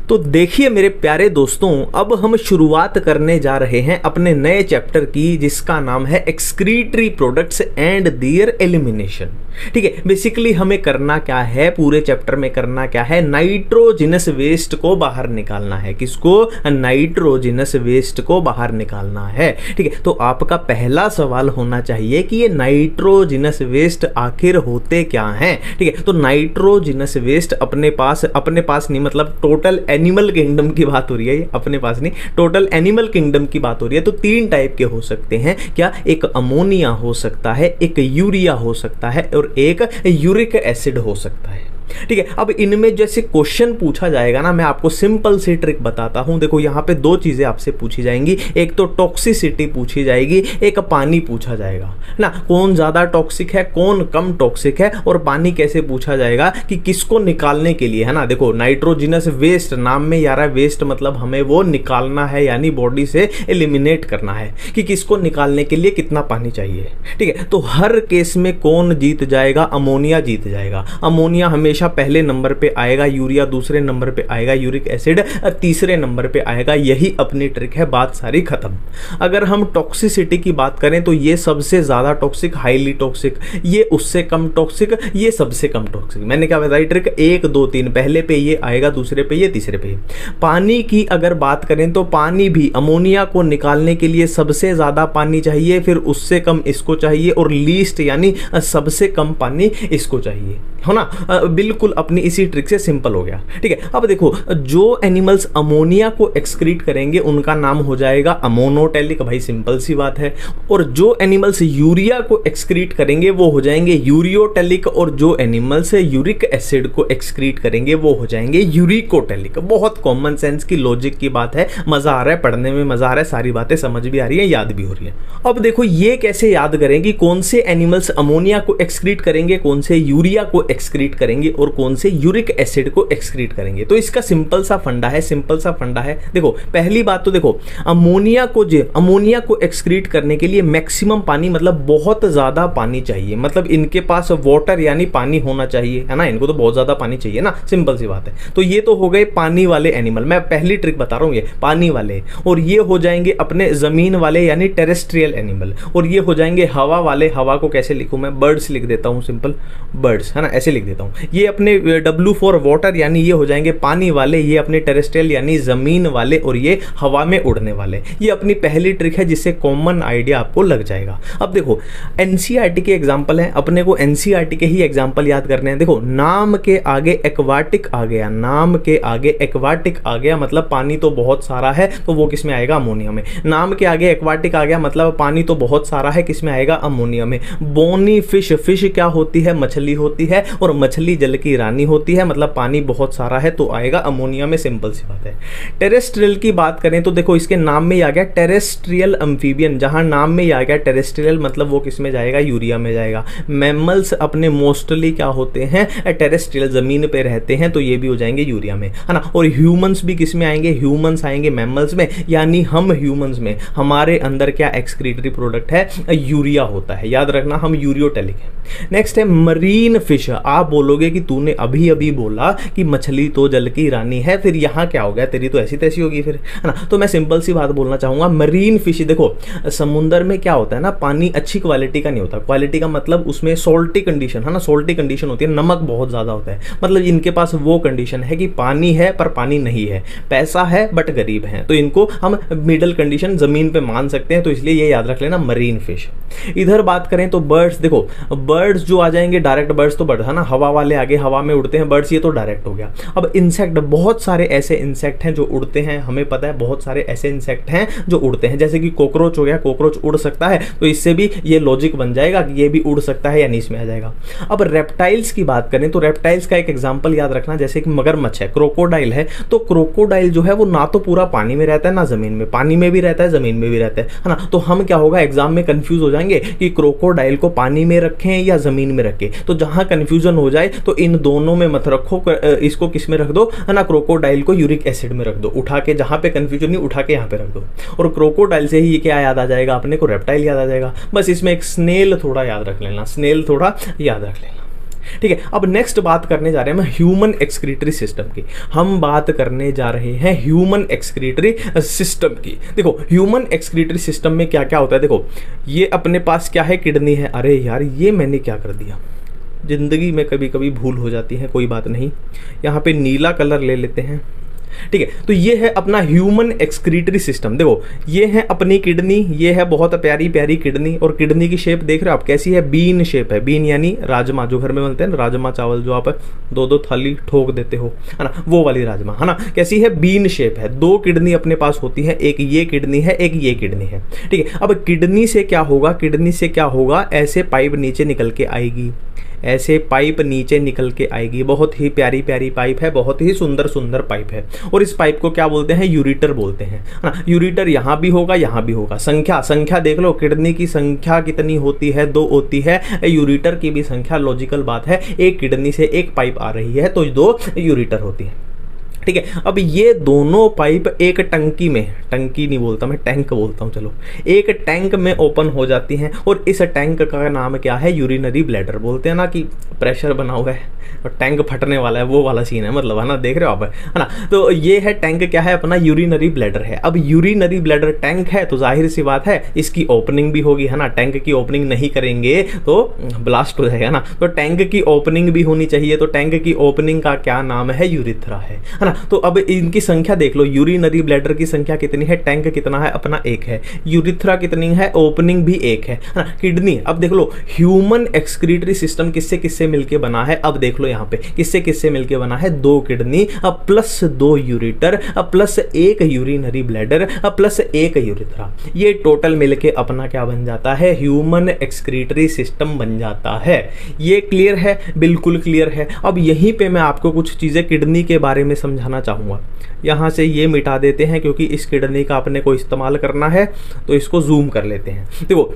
तो देखिए मेरे प्यारे दोस्तों, अब हम शुरुआत करने जा रहे हैं अपने नए चैप्टर की, जिसका नाम है excretory products and there elimination. ठीक है, बेसिकली हमें करना क्या है, पूरे चैप्टर में करना क्या है, नाइट्रोजिनस वेस्ट को बाहर निकालना है। किसको? नाइट्रोजिनस वेस्ट को बाहर निकालना है। ठीक है, तो आपका पहला सवाल होना चाहिए कि ये नाइट्रोजिनस वेस्ट आखिर होते क्या हैं। ठीक है, तो नाइट्रोजिनस वेस्ट अपने पास नहीं, मतलब टोटल एनिमल किंगडम की बात हो रही है, अपने पास नहीं, टोटल एनिमल किंगडम की बात हो रही है। तो तीन टाइप के हो सकते हैं क्या? एक अमोनिया हो सकता है, एक यूरिया हो सकता है और एक यूरिक एसिड हो सकता है। ठीक है, अब इनमें जैसे क्वेश्चन पूछा जाएगा ना, मैं आपको सिंपल सी ट्रिक बताता हूं। देखो यहाँ पे दो चीजें आपसे पूछी जाएंगी, एक तो टॉक्सिसिटी पूछी जाएगी, एक पानी पूछा जाएगा ना, कौन ज्यादा टॉक्सिक है, कौन कम टॉक्सिक है, और पानी कैसे पूछा जाएगा कि किसको निकालने के लिए, है ना। देखो नाइट्रोजिनस वेस्ट, नाम में यार है वेस्ट, मतलब हमें वो निकालना है, यानी बॉडी से एलिमिनेट करना है कि किसको निकालने के लिए कितना पानी चाहिए। ठीक है, तो हर केस में कौन जीत जाएगा? अमोनिया जीत जाएगा। अमोनिया हमेशा पहले नंबर पे आएगा, यूरिया दूसरे नंबर पे आएगा, यूरिक एसिड तीसरे नंबर पे आएगा। यही अपनी ट्रिक है, बात सारी खत्म। अगर हम टॉक्सिसिटी की बात करें तो ये सबसे ज्यादा टॉक्सिक, हाईली टॉक्सिक, ये उससे कम टॉक्सिक, ये सबसे कम टॉक्सिक। मैंने क्या बताई ट्रिक? 1 2 3, पहले पे ये आएगा, दूसरे पे ये, तीसरे पे। पानी की अगर बात करें तो पानी भी अमोनिया को निकालने के लिए सबसे ज्यादा पानी चाहिए, फिर उससे कम इसको चाहिए, और लीस्ट यानी सबसे कम पानी इसको चाहिए, है ना। बिल्कुल अपनी इसी ट्रिक से सिंपल हो गया। ठीक है, अब देखो जो एनिमल्स अमोनिया को एक्सक्रीट करेंगे उनका नाम हो जाएगा अमोनोटेलिक, भाई सिंपल सी बात है। और जो एनिमल्स यूरिया को एक्सक्रीट करेंगे वो हो जाएंगे यूरियोटेलिक, और जो एनिमल्स यूरिक एसिड को एक्सक्रीट करेंगे वो हो जाएंगे यूरिकोटेलिक। बहुत कॉमन सेंस की लॉजिक की बात है, मजा आ रहा है पढ़ने में, मजा आ रहा है, सारी बातें समझ भी आ रही है, याद भी हो रही है। अब देखो ये कैसे याद करें कि कौन से एनिमल्स अमोनिया को एक्सक्रीट करेंगे, कौन से यूरिया को एक्सक्रीट करेंगे और कौन से यूरिक एसिड को एक्सक्रीट करेंगे। तो इसका सिंपल सा फंडा है। देखो पहली बात तो देखो, अमोनिया को एक्सक्रीट करने के लिए मैक्सिमम पानी, मतलब बहुत ज्यादा पानी चाहिए, मतलब इनके पास वाटर यानी पानी होना चाहिए, है ना। इनको तो बहुत ज्यादा पानी चाहिए ना, सिंपल सी बात है। तो ये तो हो गए पानी वाले एनिमल, मैं पहली ट्रिक बता रहा हूं, ये पानी वाले। और ये हो जाएंगे अपने जमीन वाले यानी टेरेस्ट्रियल एनिमल, और ये हो जाएंगे हवा वाले। हवा को कैसे लिखूं मैं? बर्ड्स लिख देता हूं, सिंपल बर्ड्स, है ना, ऐसे लिख देता हूं। ये अपने W फॉर वाटर यानी ये हो जाएंगे पानी वाले, ये अपने टेरेस्ट्रियल यानी जमीन वाले, और ये हवा में उड़ने वाले। ये अपनी पहली ट्रिक है, जिससे कॉमन आइडिया आपको लग जाएगा। अब देखो एनसीईआरटी के एग्जांपल हैं, अपने को एनसीईआरटी के ही एग्जांपल याद करने हैं। देखो नाम के आगे एक्वाटिक आ गया, नाम के आगे एक्वाटिक आ गया, मतलब पानी तो बहुत सारा है, तो वो किस में आएगा? अमोनिया में। नाम के आगे एक्वाटिक आ गया, मतलब पानी तो बहुत सारा है, किस में आएगा? अमोनिया में। बोनी फिश, फिश क्या होती है? मछली होती है, और मछली जल की रानी होती है, मतलब पानी बहुत सारा है तो आएगा अमोनिया में, सिंपल सी बात है। टेरेस्ट्रियल की बात करें तो देखो इसके नाम में ही आ गया टेरेस्ट्रियल एम्फीबियन, जहां नाम में ही आ गया टेरेस्ट्रियल, मतलब वो किस में जाएगा? यूरिया में जाएगा। मैमल्स अपने मोस्टली क्या होते हैं? टेरेस्ट्रियल, जमीन पे रहते हैं, तो ये भी हो जाएंगे यूरिया में, है ना। और ह्यूमंस भी किस में आएंगे? ह्यूमंस आएंगे मैमल्स में, यानी हम ह्यूमंस में, हमारे अंदर क्या एक्सक्रीटरी प्रोडक्ट है? यूरिया होता है, याद रखना, हम यूरियोटेलिक है। नेक्स्ट है मरीन फिश। आप बोलोगे कि तूने अभी अभी बोला कि मछली तो जल की रानी है, फिर यहाँ क्या हो गया? तेरी तो ऐसी तैसी होगी फिर, है ना। तो मैं सिंपल सी बात बोलना चाहूंगा, मरीन फिश। देखो समुद्र में क्या होता है ना, पानी अच्छी क्वालिटी का नहीं होता। क्वालिटी का मतलब उसमें सोल्टी कंडीशन, है ना, सोल्टी कंडीशन होती है, नमक बहुत ज्यादा होता है, मतलब इनके पास वो कंडीशन है कि पानी है पर पानी नहीं है, पैसा है बट गरीब है, तो इनको हम मिडल कंडीशन जमीन पे मान सकते हैं, तो इसलिए ये याद रख लेना, मरीन फिश। इधर बात करें तो बर्ड्स, देखो बर्ड्स जो आ जाएंगे डायरेक्ट, बर्ड्स तो बर्ड है ना, हवा वाले आगे हवा में उड़ते हैं बर्ड्स, ये तो डायरेक्ट हो गया। अब इंसेक्ट, बहुत सारे ऐसे इंसेक्ट हैं जो उड़ते हैं, हमें पता है बहुत सारे ऐसे इंसेक्ट हैं जो उड़ते हैं, जैसे कि कॉकरोच हो गया, कॉकरोच उड़ सकता है, तो इससे भी ये लॉजिक बन जाएगा कि ये भी उड़ सकता है, यानी इसमें आ जाएगा। अब रेप्टाइल्स की बात करें तो रेप्टाइल्स का एक एग्जांपल याद रखना, जैसे कि मगरमच्छ है, क्रोकोडाइल है, तो क्रोकोडाइल जो है वो ना तो पूरा पानी में रहता है ना जमीन में, पानी में भी रहता है जमीन में भी रहता है ना। तो हम क्या होगा, एग्जाम में कंफ्यूज हो जाएंगे कि क्रोकोडाइल को पानी में रखें या जमीन में रखें। तो जहां कंफ्यूजन हो जाए तो इन दोनों में मत रखो, इसको किस में रख दो, है ना, क्रोकोडाइल को यूरिक एसिड में रख दो, उठा के जहां पे कंफ्यूजन नहीं उठा के यहां पे रख दो, और क्रोकोडाइल से ही ये क्या याद आ जाएगा अपने को? रेप्टाइल याद आ जाएगा। बस इसमें एक स्नेल थोड़ा याद रख लेना, स्नेल थोड़ा याद रख लेना। ठीक है, अब नेक्स्ट बात करने जा रहे हैं हम ह्यूमन एक्सक्रीटरी सिस्टम की। हम बात करने जा रहे हैं ह्यूमन एक्सक्रीटरी सिस्टम की। देखो ह्यूमन एक्सक्रीटरी सिस्टम में क्या क्या होता है। देखो ये अपने पास क्या है, किडनी है। अरे यार ये मैंने क्या कर दिया, जिंदगी में कभी कभी भूल हो जाती है, कोई बात नहीं। यहाँ पे नीला कलर ले लेते हैं, ठीक है। तो ये है अपना ह्यूमन एक्सक्रीटरी सिस्टम। देखो ये है अपनी किडनी, ये है बहुत प्यारी प्यारी किडनी, और किडनी की शेप देख रहे हो आप कैसी है, बीन शेप है। बीन यानी राजमा, जो घर में बनते हैं ना राजमा चावल, जो आप दो दो थाली ठोक देते हो, है ना, वो वाली राजमा, है ना, कैसी है, बीन शेप है। दो किडनी अपने पास होती है, एक ये किडनी है, एक ये किडनी है, ठीक है। अब किडनी से क्या होगा, किडनी से क्या होगा, ऐसे पाइप नीचे निकल के आएगी, ऐसे पाइप नीचे निकल के आएगी। बहुत ही प्यारी प्यारी पाइप है, बहुत ही सुंदर सुंदर पाइप है। और इस पाइप को क्या बोलते हैं, यूरिटर बोलते हैं, है ना। यूरिटर यहाँ भी होगा, यहाँ भी होगा। संख्या देख लो, किडनी की संख्या कितनी होती है, 2 होती है। यूरिटर की भी संख्या, लॉजिकल बात है, एक किडनी से एक पाइप आ रही है तो 2 यूरिटर होती है, ठीक है। अब ये दोनों पाइप एक टंकी में, टंकी नहीं बोलता मैं, टैंक बोलता हूँ, चलो, एक टैंक में ओपन हो जाती हैं। और इस टैंक का नाम क्या है, यूरिनरी ब्लैडर। बोलते हैं ना कि प्रेशर बना हुआ है और टैंक फटने वाला है, वो वाला सीन है, मतलब, है ना, देख रहे हो आप, है ना। तो ये है टैंक, क्या है अपना, यूरिनरी ब्लैडर है। अब यूरिनरी ब्लैडर टैंक है तो जाहिर सी बात है इसकी ओपनिंग भी होगी, है ना। टैंक की ओपनिंग नहीं करेंगे तो ब्लास्ट हो जाएगा ना, तो टैंक की ओपनिंग भी होनी चाहिए। तो टैंक की ओपनिंग का क्या नाम है, यूरिथ्रा है ना। तो अब इनकी संख्या देख लो, यूरिनरी ब्लैडर की संख्या कितनी है, टैंक कितना है अपना, 1 है। यूरिथ्रा कितनी है, ओपनिंग भी 1 है ना। किडनी, अब देख लो ह्यूमन एक्सक्रीटरी सिस्टम किससे किससे मिलके बना है, अब देख लो यहाँ पे किससे किससे मिलके बना है, 2 किडनी अब प्लस 2 यूरिटर अब प्लस 1 यूरिनरी ब्लैडर अब प्लस 1 यूरिथ्रा। ये टोटल मिलके अपना क्या बन जाता है, ह्यूमन एक्सक्रीटरी सिस्टम बन जाता है। ये क्लियर है, बिल्कुल क्लियर है। अब यहीं पे मैं आपको कुछ चीजें किडनी के बारे में समझाना चाहूंगा। यहां से ये मिटा देते हैं क्योंकि इस किडनी का अपने को इस्तेमाल करना है, तो इसको जूम कर लेते हैं। देखो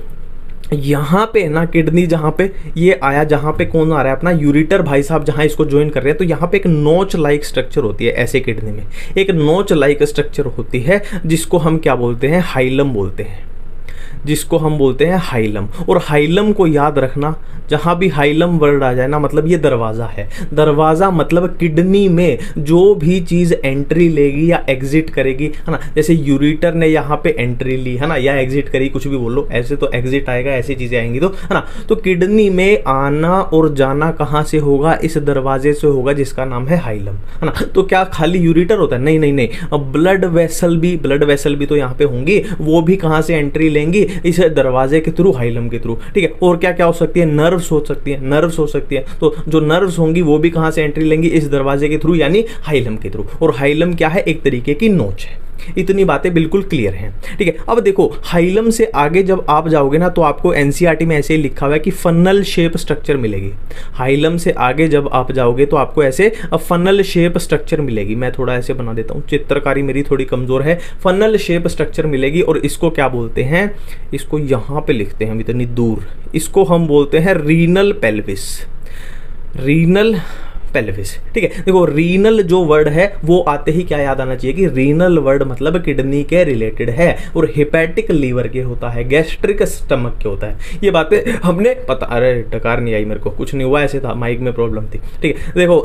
यहाँ पे ना किडनी, जहाँ पे ये आया, जहाँ पे कौन आ रहा है अपना यूरिटर भाई साहब, जहाँ इसको ज्वाइन कर रहे हैं, तो यहाँ पे एक नोच लाइक स्ट्रक्चर होती है। ऐसे किडनी में एक नोच लाइक स्ट्रक्चर होती है जिसको हम क्या बोलते हैं, हाइलम बोलते हैं, जिसको हम बोलते हैं हाइलम। और हाइलम को याद रखना, जहां भी हाइलम वर्ड आ जाए ना, मतलब ये दरवाजा है। दरवाजा मतलब किडनी में जो भी चीज एंट्री लेगी या एग्जिट करेगी, है ना। जैसे यूरिटर ने यहाँ पे एंट्री ली, है ना, या एग्जिट करी, कुछ भी बोलो, ऐसे तो एग्जिट आएगा, ऐसी चीजें आएंगी तो, है ना। तो किडनी में आना और जाना कहाँ से होगा, इस दरवाजे से होगा जिसका नाम है हाइलम, है ना। तो क्या खाली यूरिटर होता है, नहीं नहीं नहीं, अब ब्लड वेसल भी तो यहाँ पे होंगी, वो भी कहाँ से एंट्री लेंगी, इस दरवाजे के थ्रू, हाइलम के थ्रू, ठीक है। और क्या क्या हो सकती है, नर्व्स हो सकती है, नर्व्स हो सकती है। तो जो नर्व्स होंगी वो भी कहां से एंट्री लेंगी, इस दरवाजे के थ्रू, यानी हाइलम के थ्रू। और हाइलम क्या है, एक तरीके की नोच है। इतनी बातें बिल्कुल क्लियर हैं, ठीक है। अब देखो हाइलम से आगे जब आप जाओगे ना, तो आपको एनसीईआरटी में ऐसे ही लिखा हुआ है कि फनल शेप स्ट्रक्चर मिलेगी। हाइलम से आगे जब आप जाओगे तो आपको ऐसे फनल शेप स्ट्रक्चर मिलेगी। मैं थोड़ा ऐसे बना देता हूँ, चित्रकारी मेरी थोड़ी कमजोर है। फनल शेप स्ट्रक्चर मिलेगी और इसको क्या बोलते हैं, इसको यहाँ पे लिखते हैं इतनी दूर, इसको हम बोलते हैं रीनल पेल्विस। रीनल पेल्विस, ठीक है। देखो रीनल जो वर्ड है वो आते ही क्या याद आना चाहिए कि रीनल वर्ड मतलब किडनी के रिलेटेड है, और हेपेटिक लीवर के होता है, गैस्ट्रिक स्टमक के होता है। ये बातें हमने पता, अरे डकार नहीं आई मेरे को, कुछ नहीं हुआ, ऐसे था, माइक में प्रॉब्लम थी, ठीक है। देखो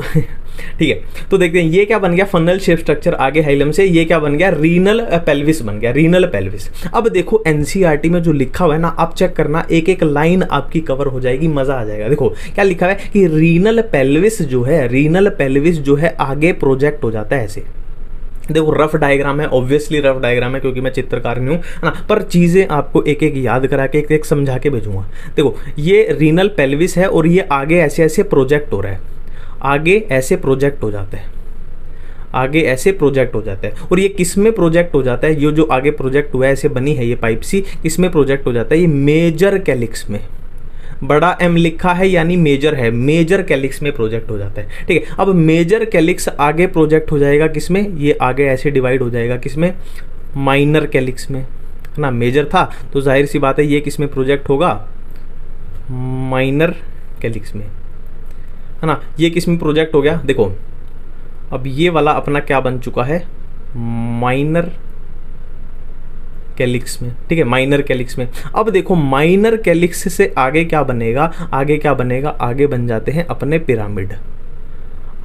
ठीक है, तो देखते हैं ये क्या बन गया, फनल शेप स्ट्रक्चर आगे हाइलम से, ये क्या बन गया, रीनल पेल्विस बन गया, रीनल पेल्विस। अब देखो एनसीईआरटी में जो लिखा हुआ है ना, आप चेक करना, एक एक लाइन आपकी कवर हो जाएगी, मजा आ जाएगा। देखो क्या लिखा है कि रीनल पेल्विस जो है, रीनल पेल्विस जो है आगे प्रोजेक्ट हो जाता है ऐसे। देखो रफ डायग्राम है, ऑब्वियसली रफ डायग्राम है क्योंकि मैं चित्रकार नहीं हूँ, है ना, पर चीज़ें आपको एक एक याद करा के एक एक समझा के भेजूंगा। देखो ये रीनल पेल्विस है और ये आगे ऐसे ऐसे प्रोजेक्ट हो रहा है, आगे ऐसे प्रोजेक्ट हो जाता है, आगे ऐसे प्रोजेक्ट हो जाता है। और ये किस में प्रोजेक्ट हो जाता है, ये जो आगे प्रोजेक्ट हुआ है, ऐसे बनी है ये पाइप सी, किस में प्रोजेक्ट हो जाता है, ये मेजर कैलिक्स में, बड़ा एम लिखा है यानी मेजर है, मेजर कैलिक्स में प्रोजेक्ट हो जाता है, ठीक है। अब मेजर कैलिक्स आगे प्रोजेक्ट हो जाएगा किसमें, ये आगे ऐसे डिवाइड हो जाएगा किसमें, माइनर कैलिक्स में, है ना। मेजर था तो जाहिर सी बात है ये किसमें प्रोजेक्ट होगा, माइनर कैलिक्स में, है ना। ये किसमें प्रोजेक्ट हो गया, देखो अब ये वाला अपना क्या बन चुका है, माइनर कैलिक्स में, ठीक है, माइनर कैलिक्स में। अब देखो माइनर कैलिक्स से आगे क्या बनेगा, आगे क्या बनेगा, आगे बन जाते हैं अपने पिरामिड,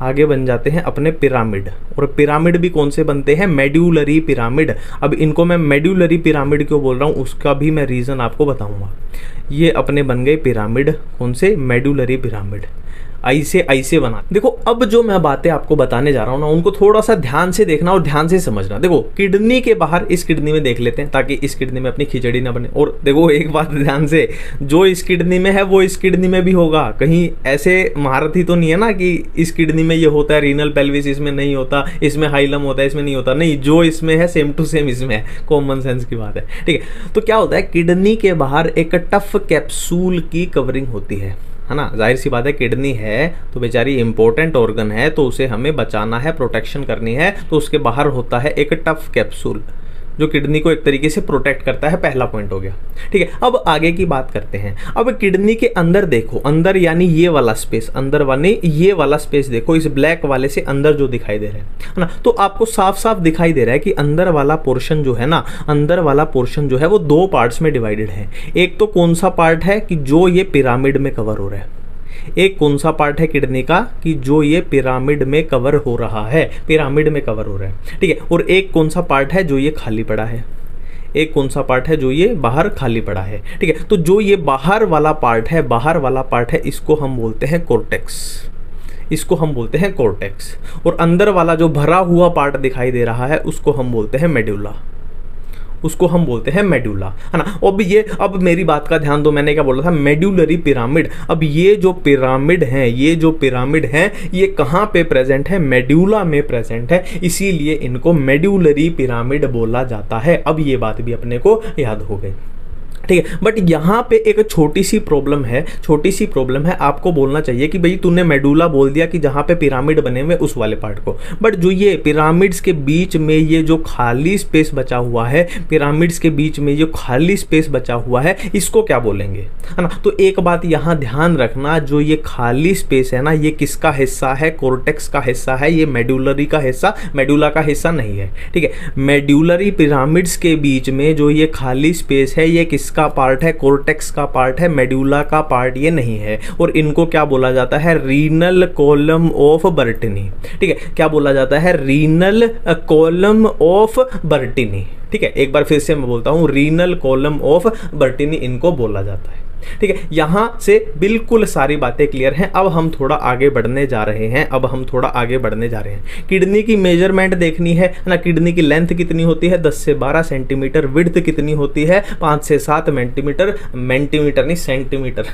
आगे बन जाते हैं अपने पिरामिड। और पिरामिड भी कौन से बनते हैं, मेड्यूलरी पिरामिड। अब इनको मैं मेड्यूलरी पिरामिड क्यों बोल रहा हूँ उसका भी मैं रीज़न आपको बताऊंगा। ये अपने बन गए पिरामिड, कौन से, मेड्यूलरी पिरामिड। ऐसे बना। देखो अब जो मैं बातें आपको बताने जा रहा हूँ ना, उनको थोड़ा सा ध्यान से देखना और ध्यान से समझना। देखो किडनी के बाहर इस किडनी में देख लेते हैं ताकि इस किडनी में अपनी खिचड़ी ना बने। और देखो एक बात ध्यान से, जो इस किडनी में है वो इस किडनी में भी होगा। कहीं ऐसे महारत ही तो नहीं है ना कि इस किडनी में ये होता है, रीनल पेल्विस इसमें नहीं होता, इसमें हाइलम होता है, इसमें नहीं होता। नहीं, जो इसमें है सेम टू सेम इसमें है, कॉमन सेंस की बात है, ठीक है। तो क्या होता है, किडनी के बाहर एक टफ कैप्सूल की कवरिंग होती है ना। जाहिर सी बात है, किडनी है तो बेचारी इंपॉर्टेंट ऑर्गन है, तो उसे हमें बचाना है, प्रोटेक्शन करनी है। तो उसके बाहर होता है एक टफ कैप्सूल जो किडनी को एक तरीके से प्रोटेक्ट करता है। पहला पॉइंट हो गया, ठीक है। अब आगे की बात करते हैं। अब किडनी के अंदर देखो, अंदर यानी ये वाला स्पेस, अंदर वाले ये वाला स्पेस देखो, इस ब्लैक वाले से अंदर जो दिखाई दे रहा है ना, तो आपको साफ साफ दिखाई दे रहा है कि अंदर वाला पोर्शन जो है ना, अंदर वाला पोर्शन जो है वो दो पार्ट्स में डिवाइडेड है। एक तो कौन सा पार्ट है कि जो ये पिरामिड में कवर हो रहा है, एक कौन सा पार्ट है किडनी का कि जो ये पिरामिड में कवर हो रहा है, पिरामिड में कवर हो रहा है, ठीक है। और एक कौन सा पार्ट है जो ये खाली पड़ा है, एक कौन सा पार्ट है जो ये बाहर खाली पड़ा है, ठीक है। तो जो ये बाहर वाला पार्ट है, बाहर वाला पार्ट है, इसको हम बोलते हैं कोर्टेक्स, इसको हम बोलते हैं कोर्टेक्स। और अंदर वाला जो भरा हुआ पार्ट दिखाई दे रहा है उसको हम बोलते हैं मेडुला, उसको हम बोलते हैं मेडुला, है ना। अब मेरी बात का ध्यान दो, मैंने क्या बोला था, मेडुलरी पिरामिड। अब ये जो पिरामिड हैं, ये जो पिरामिड हैं, ये कहाँ पे प्रेजेंट है, मेडुला में प्रेजेंट है, इसीलिए इनको मेडुलरी पिरामिड बोला जाता है। अब ये बात भी अपने को याद हो गई, ठीक है। बट यहाँ पे एक छोटी सी प्रॉब्लम है, छोटी सी प्रॉब्लम है। आपको बोलना चाहिए कि भाई तूने मेडुला बोल दिया कि जहाँ पे पिरामिड बने हुए उस वाले पार्ट को, बट जो ये पिरामिड्स के बीच में ये जो खाली स्पेस बचा हुआ है, पिरामिड्स के बीच में जो खाली स्पेस बचा हुआ है, इसको क्या बोलेंगे, है ना। तो एक बात यहाँ ध्यान रखना, जो ये खाली स्पेस है ना, ये किसका हिस्सा है, कोर्टेक्स का हिस्सा है, ये मेडुलरी का हिस्सा, मेडुला का हिस्सा नहीं है, ठीक है। मेडुलरी पिरामिड्स के बीच में जो ये खाली स्पेस है, ये किसका पार्ट है, कोर्टेक्स का पार्ट है, मेडुला का पार्ट ये नहीं है। और इनको क्या बोला जाता है, रीनल कॉलम ऑफ बर्टनी, ठीक है। क्या बोला जाता है, रीनल कॉलम ऑफ बर्टनी, ठीक है। एक बार फिर से मैं बोलता हूं, रीनल कॉलम ऑफ बर्टनी इनको बोला जाता है, ठीक है। यहां से बिल्कुल सारी बातें क्लियर हैं। अब हम थोड़ा आगे बढ़ने जा रहे हैं, अब हम थोड़ा आगे बढ़ने जा रहे हैं। किडनी की मेजरमेंट देखनी है ना, किडनी की लेंथ कितनी होती है, 10 से 12 सेंटीमीटर, विड्थ कितनी होती है, 5 से 7 सेंटीमीटर, सेंटीमीटर नहीं सेंटीमीटर,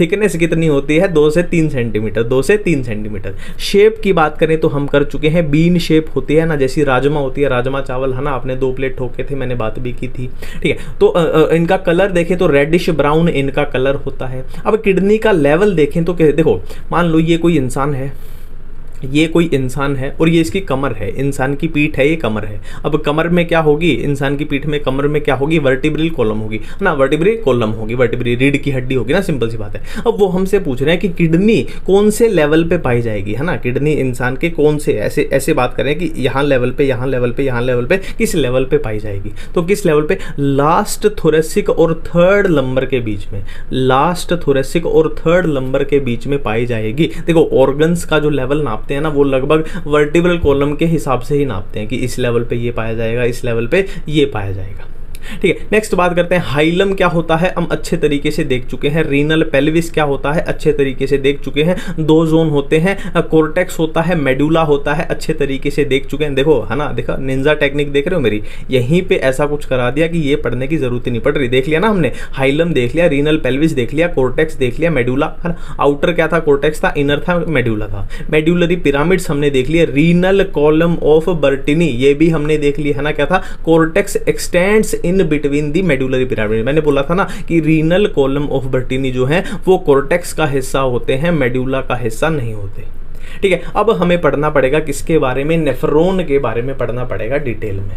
थिकनेस कितनी होती है, 2 से 3 सेंटीमीटर, 2 से 3 सेंटीमीटर। शेप की बात करें तो हम कर चुके हैं, बीन शेप होती है ना, जैसी राजमा होती है, राजमा चावल, है ना, आपने 2 प्लेट ठोके थे, मैंने बात भी की थी, ठीक है। तो इनका कलर देखें तो रेडिश ब्राउन इनका कलर होता है। अब किडनी का लेवल देखें तो देखो, मान लो ये कोई इंसान है, ये कोई इंसान है और ये इसकी कमर है, इंसान की पीठ है, ये कमर है। अब कमर में क्या होगी, इंसान की पीठ में कमर में क्या होगी, वर्टिब्रल कॉलम होगी ना, वर्टिब्रल कॉलम होगी, वर्टिब्रल रीढ़ की हड्डी होगी ना, सिंपल सी बात है। अब वो हमसे पूछ रहे हैं कि किडनी कौन से लेवल पे पाई जाएगी, है ना, किडनी इंसान के कौन से, ऐसे बात करें कि यहाँ लेवल पे, यहाँ लेवल पे, यहाँ लेवल पे, किस लेवल पे पाई जाएगी। तो किस लेवल पे, लास्ट थोरेसिक और थर्ड लंबर के बीच में, लास्ट थोरेसिक और थर्ड लंबर के बीच में पाई जाएगी। देखो ऑर्गन्स का जो लेवल नापते हैं ना, वो लगभग वर्टिब्रल कॉलम के हिसाब से ही नापते हैं कि इस लेवल पे ये पाया जाएगा, इस लेवल पे ये पाया जाएगा, ठीक है। नेक्स्ट बात करते हैं, हाइलम क्या होता है, हम अच्छे तरीके से देख चुके हैं। रीनल पेल्विस क्या होता है, अच्छे तरीके से देख चुके हैं। 2 जोन होते हैं, कोर्टेक्स होता है, मेडुला होता है, अच्छे तरीके से देख चुके हैं। देखो, है ना, देखा निंजा टेक्निक देख रहे हो मेरी, यहीं पे ऐसा कुछ करा दिया कि ये पढ़ने की जरूरत ही नहीं पड़ रही। देख लिया ना हमने, हाइलम देख लिया, रीनल पेल्विस देख लिया, कोर्टेक्स देख लिया, मेडुला, है ना। आउटर क्या था, कोर्टेक्स था, इनर था मेडुला था। मेडुलरी पिरामिड्स हमने देख लिया, रीनल कॉलम ऑफ बर्टनी ये भी हमने देख लिया, है ना। क्या था, cortex x tends in between the medullary pyramid. मैंने बोला था ना कि रीनल कॉलम ऑफ बर्टनी जो है वो कोर्टेक्स का हिस्सा होते हैं, मेडुला का हिस्सा नहीं होते, ठीक है। अब हमें पढ़ना पड़ेगा किसके बारे में, नेफ्रॉन के बारे में पढ़ना पड़ेगा डिटेल में।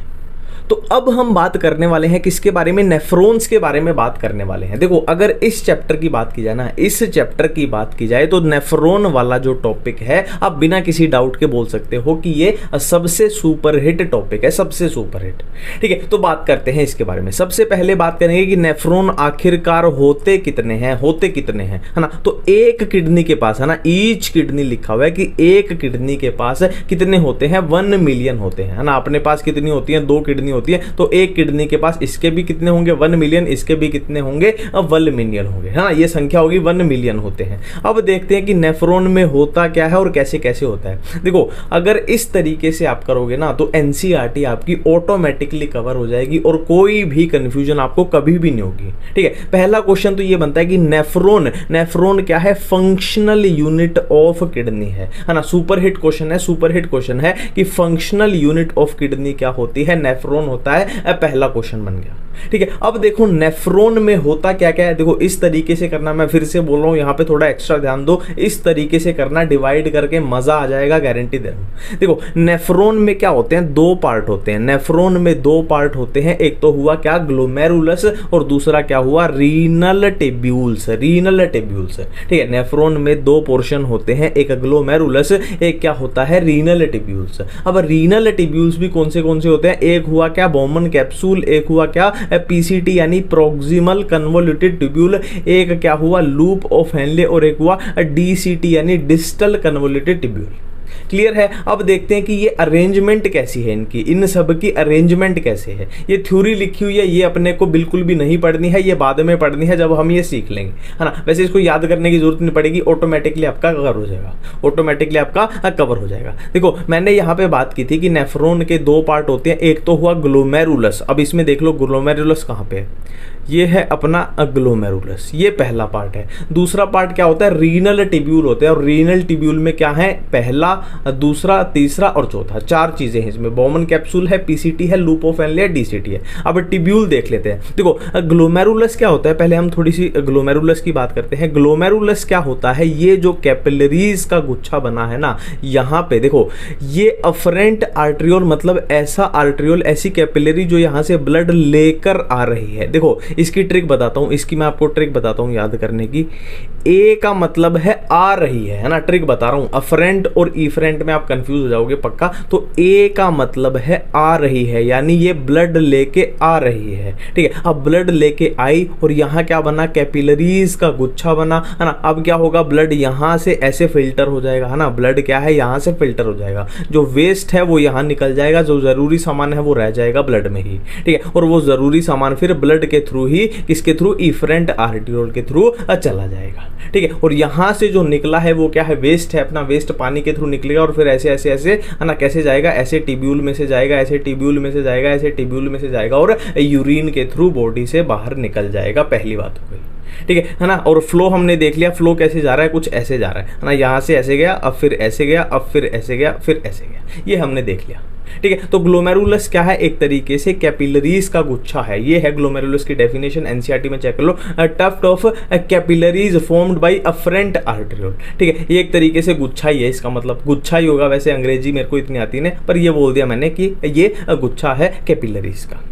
तो अब हम बात करने वाले हैं किसके बारे में, नेफ्रॉन्स के बारे में बात करने वाले हैं। देखो अगर इस चैप्टर की बात की जाए ना, इस चैप्टर की बात की जाए तो नेफ्रॉन वाला जो टॉपिक है आप बिना किसी डाउट के बोल सकते हो कि ये सबसे सुपरहिट टॉपिक है, सबसे सुपरहिट। ठीक है, तो बात करते हैं इसके बारे में। सबसे पहले बात करेंगे कि नेफ्रॉन आखिरकार होते कितने हैं, होते कितने हैं, है ना। तो एक किडनी के पास, है ना, ईच किडनी लिखा हुआ है कि एक किडनी के पास कितने होते हैं, 1 मिलियन होते हैं, है ना। अपने पास कितनी होती है, 2 किडनी होती है, तो एक किडनी के पास इसके भी कितने होंगे, 1 मिलियन, इसके भी कितने होंगे, 1 मिलियन होंगे, है ना। ये संख्या होगी 1 मिलियन होते हैं। अब देखते हैं कि नेफ्रॉन में होता क्या है और कैसे कैसे होता है। देखो अगर इस तरीके से आप करोगे ना तो एनसीईआरटी आपकी ऑटोमेटिकली कवर हो जाएगी और कोई भी कंफ्यूजन आपको कभी भी नहीं होगी। ठीक है, पहला क्वेश्चन तो ये बनता है कि नेफ्रॉन क्या है, फंक्शनल यूनिट ऑफ किडनी है ना। सुपरहिट क्वेश्चन है, सुपरहिट क्वेश्चन है कि फंक्शनल यूनिट ऑफ किडनी क्या होती है, नेफ्रॉन होता है। पहला क्वेश्चन बन गया। ठीक है, अब देखो नेफ्रॉन में होता क्या क्या है। देखो इस तरीके से करना, मैं फिर से बोल रहा हूं, यहां पे थोड़ा एक्स्ट्रा ध्यान दो, इस तरीके से करना, डिवाइड करके मजा आ जाएगा, गारंटी दे रहा हूं। देखो नेफ्रॉन में क्या होते हैं, 2 पार्ट होते हैं। नेफ्रॉन में 2 पार्ट होते हैं, एक तो हुआ क्या, ग्लोमेरुलस, और दूसरा क्या हुआ, रीनल टिब्यूल्स, रीनल टिब्यूल्स। ठीक है, नेफ्रॉन में 2 पोर्शन होते हैं, एक ग्लोमेरुलस, एक क्या होता है, रीनल टिब्यूल्स। अब रीनल टिब्यूल्स भी कौन से होते हैं, एक हुआ क्या, बॉमन कैप्सूल, एक हुआ क्या, पीसीटी यानी प्रोक्सिमल कन्वोल्यूटेड ट्यूब्यूल, एक क्या हुआ, लूप ऑफ हेनले, और एक हुआ डीसीटी यानी डिस्टल कन्वोल्यूटेड ट्यूब्यूल। क्लियर है। अब देखते हैं कि ये अरेंजमेंट कैसी है इनकी, इन सब की अरेंजमेंट कैसे है। ये थ्योरी लिखी हुई है, ये अपने को बिल्कुल भी नहीं पढ़नी है, ये बाद में पढ़नी है जब हम ये सीख लेंगे, है ना। वैसे इसको याद करने की जरूरत नहीं पड़ेगी, ऑटोमेटिकली आपका कवर हो जाएगा, ऑटोमेटिकली आपका कवर हो जाएगा। देखो मैंने यहाँ पे बात की थी कि नेफ्रॉन के 2 पार्ट होते हैं, एक तो हुआ ग्लोमेरुलस। अब इसमें देख लो ग्लोमेरुलस कहाँ पे है, ये है अपना ग्लोमेरुलस, ये पहला पार्ट है। दूसरा पार्ट क्या होता है, रीनल टिब्यूल होते हैं, और रीनल टिब्यूल में क्या है, पहला, दूसरा, तीसरा और चौथा, 4 चीजें हैं इसमें। बॉमन कैप्सूल है, पीसीटी है, लूप ऑफ हेनले है, डीसीटी है। अब टिब्यूल देख लेते हैं। देखो ग्लोमेरुलस क्या होता है, पहले हम थोड़ी सी ग्लोमेरुलस की बात करते हैं। ग्लोमेरुलस क्या होता है, ये जो कैपिलरीज का गुच्छा बना है ना, यहाँ पे देखो ये अफरेंट आर्ट्रियोल, मतलब ऐसा आर्ट्रियोल, ऐसी कैपिलरी जो यहाँ से ब्लड लेकर आ रही है। देखो इसकी ट्रिक बताता हूं, इसकी मैं आपको ट्रिक बताता हूं याद करने की। ए का मतलब है आ रही है ना, ट्रिक बता रहा हूं। अफरेंट और इफरेंट में आप कंफ्यूज हो जाओगे पक्का। तो ए का मतलब है आ रही है, यानी ये ब्लड लेके आ रही है। ठीक है, अब ब्लड लेके आई और यहां क्या बना, कैपिलरीज का गुच्छा बना, है ना। अब क्या होगा, ब्लड यहां से ऐसे फिल्टर हो जाएगा, है ना। ब्लड क्या है, यहां से फिल्टर हो जाएगा, जो वेस्ट है वो यहां निकल जाएगा, जो जरूरी सामान है वो रह जाएगा ब्लड में ही। ठीक है, और वो जरूरी सामान फिर ब्लड के थ्रू ही, किसके थ्रू, इफरेंट आर्टियोल के थ्रू चला जाएगा। ठीक है, और यहां से जो निकला है वो क्या है, वेस्ट है, अपना वेस्ट पानी के थ्रू निकलेगा, और फिर ऐसे ऐसे ऐसे, है ना, कैसे जाएगा, ऐसे टिब्यूल में से जाएगा, ऐसे टिब्यूल में से जाएगा, ऐसे टिब्यूल में से जाएगा, और यूरिन के थ्रू बॉडी से बाहर निकल जाएगा। पहली बात हो गई। ठीक है ना। और फ्लो हमने देख लिया, फ्लो कैसे जा रहा है, कुछ ऐसे जा रहा है ना, यहां से ऐसे गया, अब फिर ऐसे गया, अब फिर ऐसे गया, फिर ऐसे गया, ये हमने देख लिया। ठीक है, तो ग्लोमेरुलस क्या है, एक तरीके से कैपिलरीज का गुच्छा है। ये है ग्लोमेरुलस की डेफिनेशन, एनसीईआरटी में चेक कर लो, tuft of capillaries formed by afferent arteriole. ठीक है, ये एक तरीके से गुच्छा ही है, इसका मतलब गुच्छा ही होगा। वैसे अंग्रेजी मेरे को इतनी आती नहीं, पर ये बोल दिया मैंने कि ये गुच्छा है कैपिलरीज का।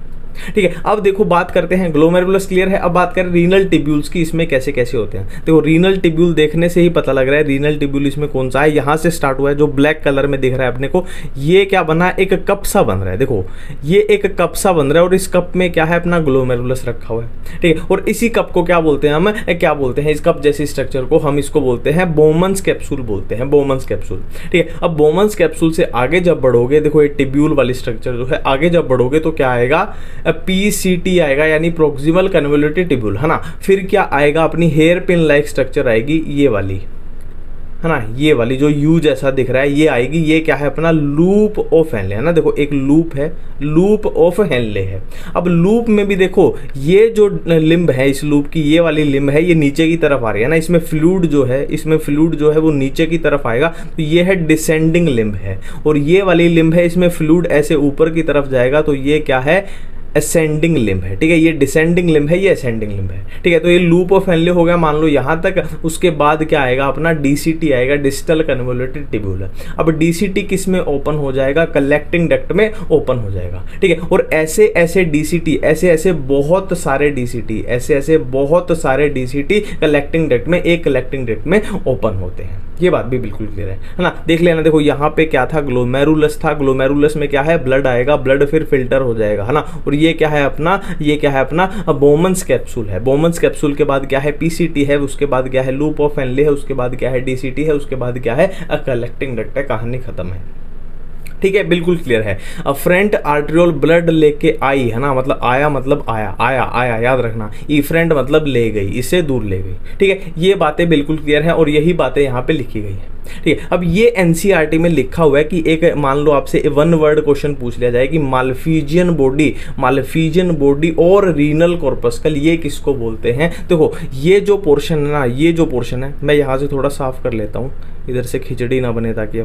ठीक है, अब देखो बात करते हैं, ग्लोमेरुलस क्लियर है। अब बात करें रीनल टिब्यूल्स की, इसमें कैसे कैसे होते हैं। देखो रीनल टिब्यूल देखने से ही पता लग रहा है रीनल टिब्यूल इसमें कौन सा है। यहां से स्टार्ट हुआ है, जो ब्लैक कलर में दिख रहा है अपने को, ये क्या बना, एक कप सा बन रहा है। देखो ये एक कप सा बन रहा है, और इस कप में क्या है, अपना ग्लोमेरुलस रखा हुआ है। ठीक है, और इसी कप को क्या बोलते हैं हम, क्या बोलते हैं, इस कप जैसे स्ट्रक्चर को हम इसको बोलते हैं बोमन्स कैप्सूल बोलते हैं, बोमन्स कैप्सूल। ठीक है, अब बोमन्स कैप्सूल से आगे जब बढ़ोगे, देखो ये टिब्यूल वाली स्ट्रक्चर जो है, आगे जब बढ़ोगे तो क्या आएगा, पीसीटी आएगा, यानी प्रोक्सिमल कन्वोल्यूटेड ट्यूब्यूल, है ना। फिर क्या आएगा, अपनी हेयर पिन लाइक स्ट्रक्चर आएगी, ये वाली, है ना, ये वाली जो यू जैसा दिख रहा है, ये आएगी। ये क्या है, अपना लूप ऑफ हेनले, है ना। देखो एक लूप है, लूप ऑफ हेनले है। अब लूप में भी देखो ये जो लिम्ब है, इस लूप की ये वाली लिम्ब है, ये नीचे की तरफ आ रही है ना। इसमें फ्लूइड जो है, इसमें फ्लूइड जो है वो नीचे की तरफ आएगा, तो ये है डिसेंडिंग लिम्ब है। और ये वाली लिम्ब है, इसमें फ्लूइड ऐसे ऊपर की तरफ जाएगा, तो ये क्या है, असेंडिंग लिम्ब है, ठीक है, ये डिसेंडिंग लिम्ब है, ये असेंडिंग लिम्ब है, ठीक है। तो ये लूप ऑफ हेनले हो गया मान लो यहाँ तक, उसके बाद क्या आएगा अपना डीसीटी आएगा, डिस्टल कन्वोल्यूटेड ट्यूब्यूल। अब डीसीटी किस में ओपन हो जाएगा, कलेक्टिंग डक्ट में ओपन हो जाएगा, ठीक है। और ऐसे ऐसे डीसीटी, ऐसे ऐसे बहुत सारे डीसीटी, ऐसे ऐसे बहुत सारे डीसीटी कलेक्टिंग डक्ट में, एक कलेक्टिंग डक्ट में ओपन होते हैं। ये बात भी बिल्कुल क्लियर है ना। देख लेना, देखो यहाँ पे क्या था, ग्लोमेरुलस था, ग्लोमेरुलस में क्या है, ब्लड आएगा, ब्लड फिर फिल्टर हो जाएगा, है ना। और ये क्या है अपना, ये क्या है अपना बोमन्स कैप्सूल है। बोमन्स कैप्सूल के बाद क्या है, पीसीटी है, उसके बाद क्या है, लूप ऑफ हेनले है, उसके बाद क्या है, डीसीटी है, उसके बाद क्या है, कलेक्टिंग डक्ट है। कहानी खत्म है, ठीक है, बिल्कुल क्लियर है। फ्रंट आर्ट्रियोल ब्लड लेके आई, है ना, मतलब आया, मतलब आया, आया आया, याद रखना। इफ्रेंट मतलब ले गई, इससे दूर ले गई, ठीक है। ये बातें बिल्कुल क्लियर है और यही बातें यहाँ पे लिखी गई है, ठीक है। अब ये एनसीईआरटी में लिखा हुआ है कि एक मान लो आपसे वन वर्ड क्वेश्चन पूछ लिया जाए कि मालफिजियन बॉडी, मालफिजियन बॉडी और रीनल कॉर्पस्कल ये किसको बोलते हैं। देखो ये जो पोर्शन है ना, ये जो पोर्शन है, मैं यहाँ से थोड़ा साफ कर लेता हूँ, इधर से खिचड़ी ना बने, ताकि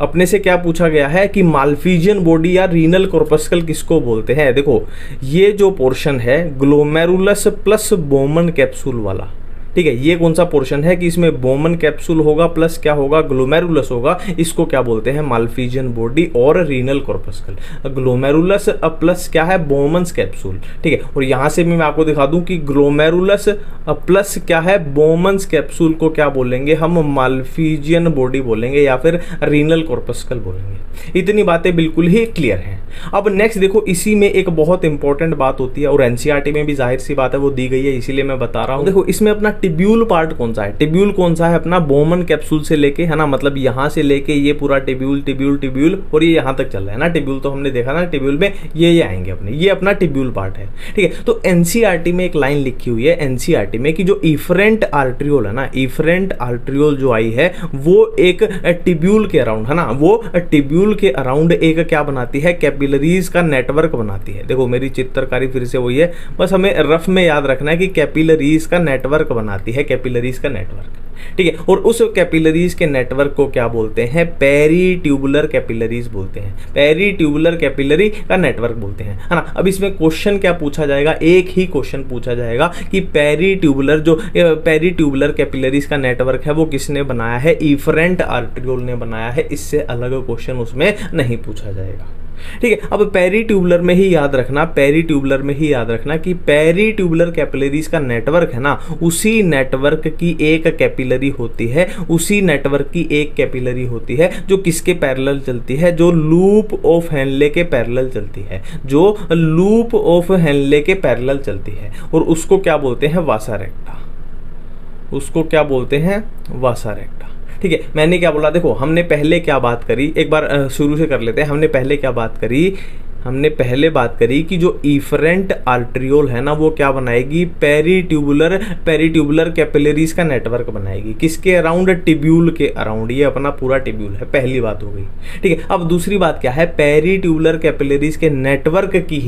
अपने से क्या पूछा गया है कि मालफिजियन बॉडी या रीनल कॉर्पस्कल किसको बोलते हैं। देखो ये जो पोर्शन है ग्लोमेरुलस प्लस बोमन कैप्सूल वाला, ठीक है, ये कौन सा पोर्शन है कि इसमें बोमन कैप्सूल होगा प्लस क्या होगा, ग्लोमेरुलस होगा, इसको क्या बोलते हैं, मालफिजियन बॉडी और रीनल कॉर्पस्कल। ग्लोमेरुलस प्लस क्या है, बोमन्स कैप्सूल, ठीक है। और यहां से भी मैं आपको दिखा दूं कि ग्लोमेरुलस प्लस क्या है, बोमन्स कैप्सूल को क्या बोलेंगे हम, मालफिजियन बॉडी बोलेंगे या फिर रीनल कॉर्पस्कल बोलेंगे। इतनी बातें बिल्कुल ही क्लियर हैं। अब नेक्स्ट देखो, इसी में एक बहुत इंपॉर्टेंट बात होती है और एनसीईआरटी में भी जाहिर सी बात है वो दी गई है, इसीलिए मैं बता रहा हूं। देखो इसमें अपना टिब्यूल पार्ट कौन सा है, टिब्यूल कौन सा है अपना, बोमन कैप्सूल से लेके, है ना, मतलब यहां से लेके ये पूरा टिब्यूल टिब्यूल टिब्यूल और ये यहां तक चल रहा है ना। टिब्यूल तो हमने देखा ना, टिब्यूल में ये आएंगे अपने, ये अपना टिब्यूल पार्ट है, ठीक है। तो एनसीईआरटी में एक लाइन लिखी हुई है एनसीईआरटी में कि जो इफरेंट आर्ट्रियोल है ना, इफरेंट आर्ट्रियोल जो आई है वो एक टिब्यूल के अराउंड, है ना, वो टिब्यूल के अराउंड एक क्या बनाती है, कैपिलरीज का नेटवर्क बनाती है। देखो मेरी चित्रकारी फिर से वही है, बस हमें रफ में याद रखना है कि कैपिलरीज का नेटवर्क बनाती है, कैपिलरीज का नेटवर्क, ठीक है। और उस कैपिलरीज के नेटवर्क को क्या बोलते हैं, पेरी ट्यूबुलर कैपिलरीज बोलते हैं, पेरी ट्यूबुलर कैपिलरी का नेटवर्क बोलते हैं, है ना। अब इसमें क्वेश्चन क्या पूछा जाएगा, एक ही क्वेश्चन पूछा जाएगा कि पेरी ट्यूबुलर, जो पेरी ट्यूबुलर कैपिलरीज का नेटवर्क है वो किसने बनाया है, इफरेंट आर्ट्रियोल ने बनाया है। इससे अलग क्वेश्चन उसमें नहीं पूछा जाएगा, ठीक है। अब पेरी ट्यूबुलर में ही याद रखना, पेरी ट्यूबुलर में ही याद रखना कि पेरी ट्यूबुलर कैपिलरीज का नेटवर्क है ना, उसी नेटवर्क की एक कैपिलरी होती है, उसी नेटवर्क की एक कैपिलरी होती है जो किसके पैरेलल चलती है, जो लूप ऑफ हेनले के पैरेलल चलती है, जो लूप ऑफ हेनले के पैरेलल चलती है। और उसको क्या बोलते हैं, वासा रेक्टा, उसको क्या बोलते हैं, वासा रेक्टा, ठीक है। मैंने क्या बोला, देखो हमने पहले क्या बात करी, एक बार शुरू से कर लेते हैं। हमने पहले क्या बात करी, हमने पहले बात करी कि जो इफरेंट आर्ट्रियोल है ना वो क्या बनाएगी, पेरी ट्यूबुलर कैपिलरीज का नेटवर्क बनाएगी, किसके अराउंड, टिब्यूल के अराउंड। ये अपना पूरा टिब्यूल है, पहली बात हो गई, ठीक है। अब दूसरी बात क्या है, पेरी ट्यूबुलर कैपिलरीज के नेटवर्क की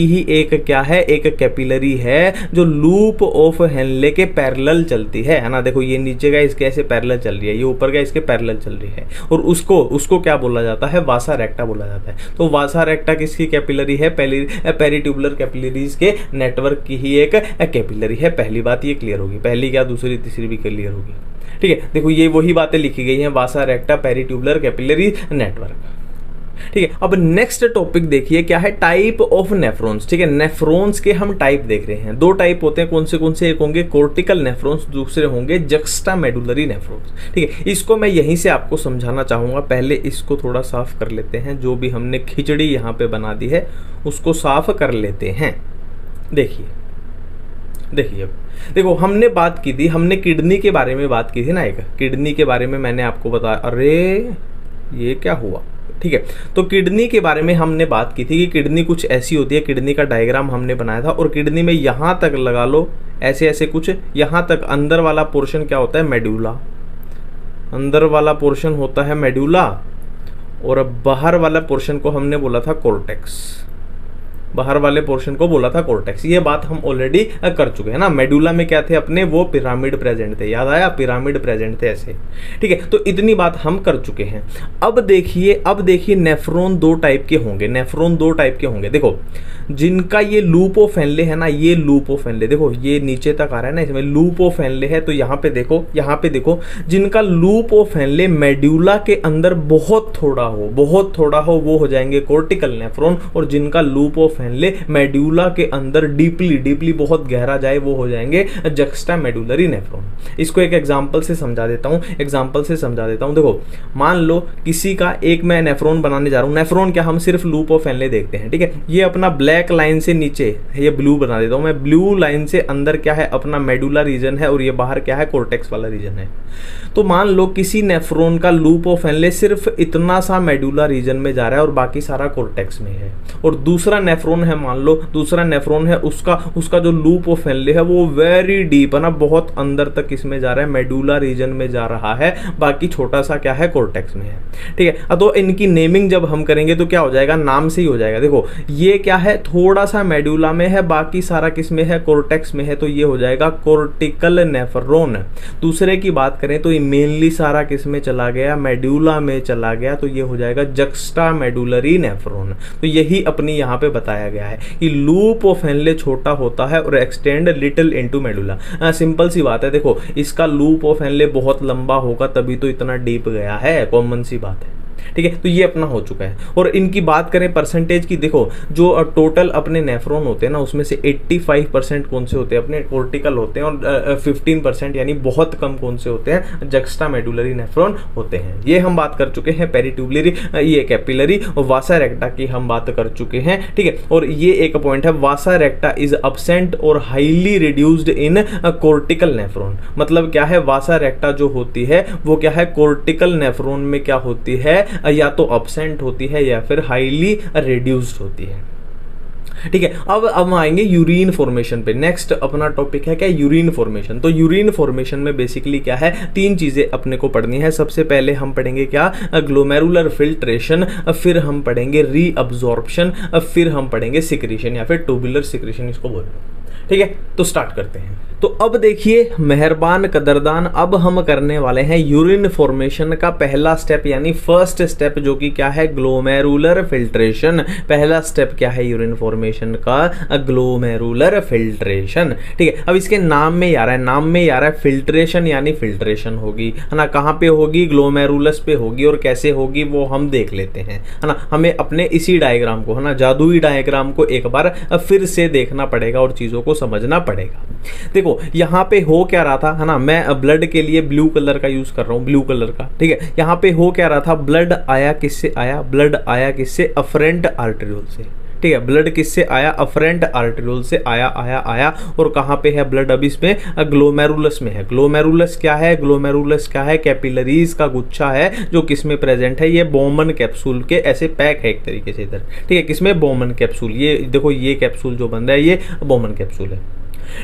ही एक क्या है, एक कैपिलरी है जो लूप ऑफ हेनले के पैरेलल चलती है ना। देखो ये नीचे का इसके ऐसे पैरेलल चल रही है, ये ऊपर का इसके पैरेलल चल रही है, और उसको क्या बोला जाता है, वासा रेक्टा बोला जाता है। तो वासा रेक्टा किसकी कैपिलरी है, पेरी ट्यूबुलर कैपिलरीज के नेटवर्क की ही एक कैपिलरी है। पहली बात ये क्लियर होगी, पहली क्या दूसरी तीसरी भी क्लियर होगी, ठीक है। देखो ये वही बातें लिखी गई हैं, vasa recta peritubular capillary network, ठीक है। अब नेक्स्ट टॉपिक देखिए क्या है, टाइप ऑफ नेफ्रॉन्स, ठीक है। नेफ्रॉन्स के हम टाइप देख रहे हैं, दो टाइप होते हैं, कौन से, एक होंगे कोर्टिकल नेफ्रॉन्स, दूसरे होंगे जक्स्टा मेडुलरी नेफ्रॉन्स, ठीक है। इसको मैं यहीं से आपको समझाना चाहूंगा, पहले इसको थोड़ा साफ कर लेते हैं, जो भी हमने खिचड़ी यहाँ पे बना दी है उसको साफ कर लेते हैं। देखिए देखो हमने बात की थी, हमने किडनी के बारे में बात की थी ना, एक किडनी के बारे में मैंने आपको बताया, अरे ये क्या हुआ, ठीक है। तो किडनी के बारे में हमने बात की थी कि किडनी कुछ ऐसी होती है, किडनी का डायग्राम हमने बनाया था, और किडनी में यहाँ तक लगा लो ऐसे ऐसे कुछ, यहाँ तक अंदर वाला पोर्शन क्या होता है, मेड्यूला, अंदर वाला पोर्शन होता है मेड्यूला, और बाहर वाला पोर्शन को हमने बोला था कॉर्टेक्स, बाहर वाले पोर्शन को बोला था कॉर्टेक्स। ये बात हम ऑलरेडी कर चुके हैं ना। मेडुला में क्या थे अपने, वो पिरामिड प्रेजेंट थे, याद आया, पिरामिड प्रेजेंट थे ऐसे, ठीक है। तो इतनी बात हम कर चुके हैं। अब देखिए नेफ्रॉन दो टाइप के होंगे, नेफ्रॉन दो टाइप के होंगे। देखो जिनका ये लूप ऑफ हेनले है ना, ये लूप ऑफ हेनले देखो ये नीचे तक आ रहा है ना, इसमें लूप ऑफ हेनले है। तो यहाँ पे देखो जिनका लूप ऑफ हेनले मेड्यूला के अंदर बहुत थोड़ा हो वो हो जाएंगे कॉर्टिकल नेफ्रॉन, और जिनका लूप ऑफ हेनले मेड्यूला के अंदर डीपली बहुत गहरा जाए वो हो जाएंगे जक्स्टा मेडुलरी नेफ्रॉन। इसको एक एग्जांपल से समझा देता हूं। देखो मान लो किसी का एक मैं नेफ्रॉन बनाने जा रहा हूं। नेफ्रॉन क्या, हम सिर्फ लूप ऑफ हेनले देखते हैं, ठीक है। ये अपना ब्लैक लाइन से नीचे, ये ब्लू बना देता हूं मैं, ब्लू लाइन से अंदर क्या है अपना मेडुला रीजन है, और ये बाहर क्या है कॉर्टेक्स वाला रीजन है। तो मान लो किसी नेफ्रॉन का लूप ऑफ हेनले सिर्फ इतना सा मेडुला रीजन में जा रहा है और बाकी सारा कॉर्टेक्स में है, और दूसरा नेफ्रॉन है, मान लो दूसरा नेफ्रॉन है, उसका जो लूप ऑफ हेनले है वो वेरी डीप है ना, बहुत अंदर तक इसमें जा रहा है, मेडुला रीजन में जा रहा है, बाकी छोटा सा क्या है कॉर्टेक्स में है, ठीक है। तो इनकी नेमिंग जब हम करेंगे तो क्या हो जाएगा, नाम से ही हो जाएगा। देखो ये क्या है, थोड़ा सा मेडुला में है, बाकी सारा किस में है, कॉर्टेक्स में है, तो ये हो जाएगा कॉर्टिकल नेफ्रॉन। दूसरे की बात करें तो मेनली सारा किस में चला गया, मेडुला में चला गया, तो ये हो जाएगा जक्स्टा मेडुलरी नेफ्रॉन। तो यही अपनी यहाँ पे बताया गया है कि लूप ऑफ हेनले छोटा होता है और extend little into medulla. Simple सी बात है, देखो इसका लूप ऑफ हेनले बहुत लंबा होगा तभी तो इतना डीप गया है, कॉमन सी बात है, ठीक है। तो ये अपना हो चुका है। और इनकी बात करें परसेंटेज की, देखो जो टोटल अपने नेफ्रॉन होते हैं ना, उसमें से 85% कौन से होते हैं अपने कॉर्टिकल होते हैं, और 15% यानी बहुत कम कौन से होते हैं, जक्स्टा मेडुलरी नेफ्रॉन होते हैं। ये हम बात कर चुके हैं पेरिट्यूबुलरी, ये कैपिलरी और वासा रेक्टा की हम बात कर चुके हैं, ठीक है। और ये एक पॉइंट है, वासा रेक्टा इज अब्सेंट और highly reduced in cortical nephron. मतलब क्या है, वासा रेक्टा जो होती है वो क्या है, कॉर्टिकल नेफ्रॉन में क्या होती है, या तो अब्सेंट होती है या फिर हाईली रिड्यूस्ड होती है, ठीक है। अब हम आएंगे यूरिन फॉर्मेशन पे। नेक्स्ट अपना टॉपिक है क्या, यूरिन फॉर्मेशन। तो यूरिन फॉर्मेशन में बेसिकली क्या है, तीन चीजें अपने को पढ़नी है। सबसे पहले हम पढ़ेंगे क्या, ग्लोमेरुलर फिल्ट्रेशन, फिर हम पढ़ेंगे रीअब्जॉर्प्शन, फिर हम पढ़ेंगे सिक्रीशन या फिर ट्यूबुलर सिक्रीशन इसको बोलते हैं, ठीक है। तो स्टार्ट करते हैं। तो अब देखिए मेहरबान कदरदान, अब हम करने वाले हैं यूरिन फॉर्मेशन का पहला स्टेप, यानी फर्स्ट स्टेप, जो कि क्या है, ग्लोमेरुलर फिल्ट्रेशन। पहला स्टेप क्या है यूरिन फॉर्मेशन का, ग्लोमेरुलर फिल्ट्रेशन, ठीक है। अब इसके नाम में आ रहा है फिल्ट्रेशन, यानी फिल्ट्रेशन होगी, है ना। कहाँ पे होगी, ग्लोमेरुलस पे होगी, और कैसे होगी वो हम देख लेते हैं, है ना। हमें अपने इसी डायग्राम को, है ना, जादुई डायग्राम को एक बार फिर से देखना पड़ेगा और चीजों को समझना पड़ेगा। देखो यहाँ पे हो क्या रहा था, है ना, मैं ब्लड के लिए ब्लू कलर का यूज कर रहा हूँ, ब्लू कलर का, ठीक है। यहाँ पे हो क्या रहा था, ब्लड आया किससे आया, ब्लड आया किससे, अफरेंट आर्टेरियोल से, ठीक है। ब्लड किससे आया, अफरेंट आर्टेरियोल से आया। और कहाँ पे है ब्लड, अब इसमें ग्लोमेरुलस में है। ग्लोमेरुलस क्या है, कैपिलरीज का गुच्छा है जो किसमें प्रेजेंट है, ये बोमन कैप्सूल के ऐसे पैक है एक तरीके से इधर, ठीक है। किसमें, बोमन कैप्सूल। ये देखो ये कैप्सूल जो बन रहा है ये बोमन कैप्सूल है,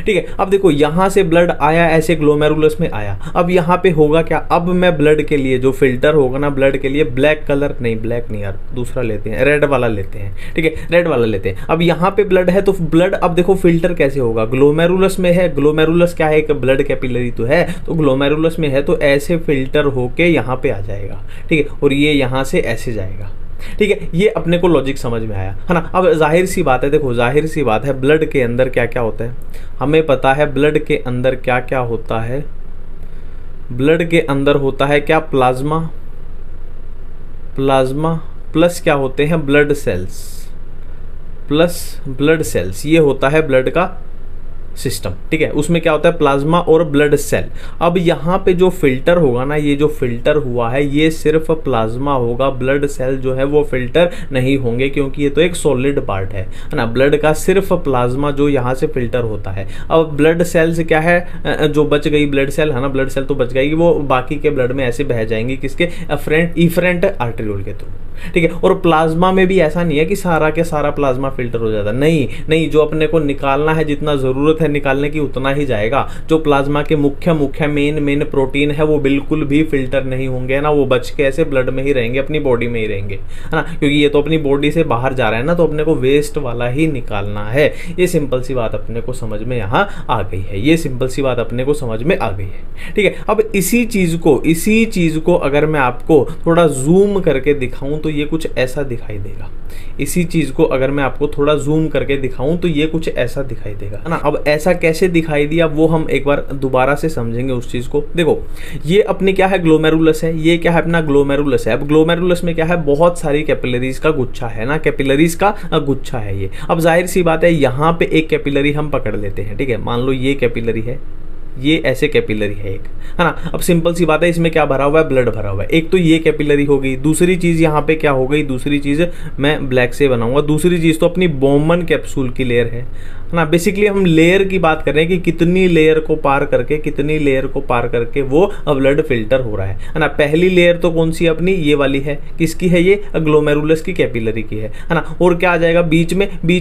ठीक है। अब देखो यहां से ब्लड आया, ऐसे ग्लोमेरुलस में आया। अब यहां पे होगा क्या, अब मैं ब्लड के लिए जो फिल्टर होगा ना, ब्लड के लिए ब्लैक कलर नहीं, ब्लैक नहीं यार, दूसरा लेते हैं, रेड वाला लेते हैं, ठीक है, रेड वाला लेते हैं। अब यहां पे ब्लड है तो ब्लड, अब देखो फिल्टर कैसे होगा, ग्लोमेरुलस में है, ग्लोमेरुलस क्या है, एक ब्लड कैपिलरी तो है, तो ग्लोमेरुलस में है तो ऐसे फिल्टर होके यहां पे आ जाएगा, ठीक है। और ये यहां से ऐसे जाएगा, ठीक है। ये अपने को लॉजिक समझ में आया, है ना। अब जाहिर सी बात है, देखो जाहिर सी बात है, ब्लड के अंदर क्या क्या होता है, हमें पता है ब्लड के अंदर क्या क्या होता है। ब्लड के अंदर होता है क्या, प्लाज्मा प्लस क्या होते हैं, ब्लड सेल्स, ये होता है ब्लड का सिस्टम, ठीक है। उसमें क्या होता है, प्लाज्मा और ब्लड सेल। अब यहाँ पे जो फिल्टर होगा ना, ये जो फिल्टर हुआ है ये सिर्फ प्लाज्मा होगा, ब्लड सेल जो है वो फिल्टर नहीं होंगे, क्योंकि ये तो एक सॉलिड पार्ट है ना। ब्लड का सिर्फ प्लाज्मा जो यहाँ से फिल्टर होता है। अब ब्लड सेल्स क्या है, जो बच गई ब्लड सेल है ना, ब्लड सेल तो बच गई, वो बाकी के ब्लड में ऐसे बह जाएंगी, किसके, इफरेंट आर्टेरियोल के थ्रू, ठीक है। और प्लाज्मा में भी ऐसा नहीं है कि सारा के सारा प्लाज्मा फिल्टर हो जाता, नहीं, जो अपने को निकालना है, जितना जरूरत है है निकालने की उतना ही जाएगा। जो प्लाज्मा के मुख्य मेन प्रोटीन है वो बिल्कुल भी फिल्टर नहीं होंगे, है ना, वो बच के ऐसे ब्लड में ही रहेंगे, अपनी बॉडी में ही रहेंगे, है ना, क्योंकि ये तो अपनी बॉडी से बाहर जा रहा है ना, तो अपने को वेस्ट वाला ही निकालना है। ये सिंपल सी बात अपने को समझ में यहाँ आ गई है, ये सिंपल सी बात अपने को समझ में आ गई है। ठीक है, अब इसी चीज को अगर मैं आपको थोड़ा जूम करके दिखाऊं तो ये कुछ ऐसा दिखाई देगा। इसी चीज को अगर मैं आपको थोड़ा जूम करके दिखाऊं तो ये कुछ ऐसा दिखाई देगा, है ना। अब ऐसा कैसे दिखाई दिया वो हम एक बार दोबारा से समझेंगे उस चीज को। देखो, ये अपनी क्या है, ग्लोमेरुलस है, ये क्या है अपना ग्लोमेरुलस है। अब ग्लोमेरुलस में क्या है, बहुत सारी कैपिलरीज का गुच्छा है ना, कैपिलरीज का गुच्छा है ये। अब जाहिर सी बात है यहाँ पे एक कैपिलरी हम पकड़ लेते हैं, ठीक है, मान लो ये कैपिलरी है, ये ऐसे कैपिलरी है एक, है ना। अब सिंपल सी बात है, इसमें क्या भरा हुआ है, ब्लड भरा हुआ है। एक तो ये कैपिलरी हो गई, दूसरी चीज यहाँ पे क्या हो गई, दूसरी चीज मैं ब्लैक से बनाऊंगा, दूसरी चीज तो अपनी बोमन कैप्सूल की लेयर है ना। बेसिकली हम लेयर की बात कर रहे हैं कि कितनी लेयर को पार करके वो ब्लड फिल्टर हो रहा है ना। पहली लेयर तो कौन सी अपनी ये वाली है, किसकी है, ये ग्लोमेरुलस की कैपिलरी की है ना। और क्या आ जाएगा बीच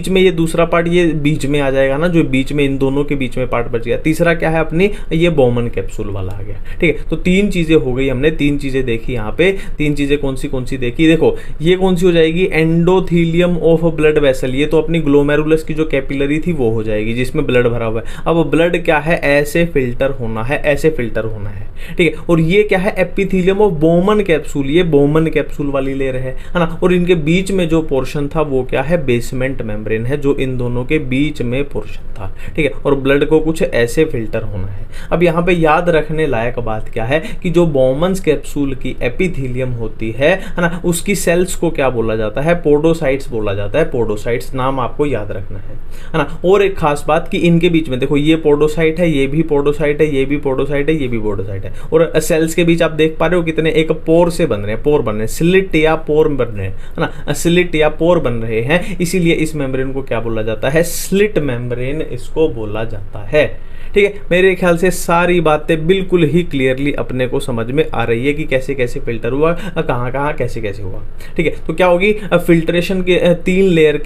में ये दूसरा पार्ट ये बीच में आ जाएगा ना, जो बीच में इन दोनों के बीच में पार्ट बच गया। तीसरा क्या है अपनी, ये बोमन कैप्सूल वाला आ गया। ठीक है, तो 3 चीजें हो गई, हमने 3 चीजें देखी यहाँ पे। 3 चीजें कौन सी देखी, देखो ये कौन सी हो जाएगी, एंडोथीलियम ऑफ ब्लड वेसल। ये तो अपनी ग्लोमेरुलस की जो कैपिलरी थी वो हो जाएगी जिसमें ब्लड भरा हुआ है। अब ब्लड क्या है, ऐसे फिल्टर होना है, ऐसे फिल्टर होना है, ठीक है। और ये क्या है, एपिथीलियम ऑफ बोमन कैप्सूल, ये बोमन कैप्सूल वाली लेयर है ना। और इनके बीच में जो पोर्शन था वो क्या है, बेसमेंट मेम्ब्रेन है, जो इन दोनों के बीच में पोर्शन था, ठीक है। और ब्लड को कुछ ऐसे फिल्टर होना है। अब यहाँ पे याद रखने लायक बात क्या है कि जो बोमन कैप्सूल की एपिथीलियम होती है ना, उसकी सेल्स को क्या बोला जाता है, पोडोसाइट्स बोला जाता है। पोडोसाइट्स नाम आपको याद रखना है ना। और एक खास बात कि इनके बीच में देखो, ये पोडोसाइट है, ये भी पोडोसाइट है, ये भी पोडोसाइट है, ये भी पोडोसाइट है। और सेल्स के बीच आप देख पा रहे हो कितने, एक पोर से बन रहे हैं, पोर बन रहे हैं, स्लिट या पोर बन रहे हैं, है ना, स्लिट या पोर बन रहे हैं। इसीलिए इस मेम्ब्रेन को क्या बोला जाता है, स्लिट मेम्ब्रेन इसको बोला जाता है। ठीक है, मेरे ख्याल से सारी बातें बिल्कुल ही क्लियरली अपने को समझ में आ रही है कि कैसे कैसे फिल्टर हुआ, कहाँ कैसे कैसे हुआ। ठीक है, तो क्या होगी, फिल्ट्रेशन के 3 लेयर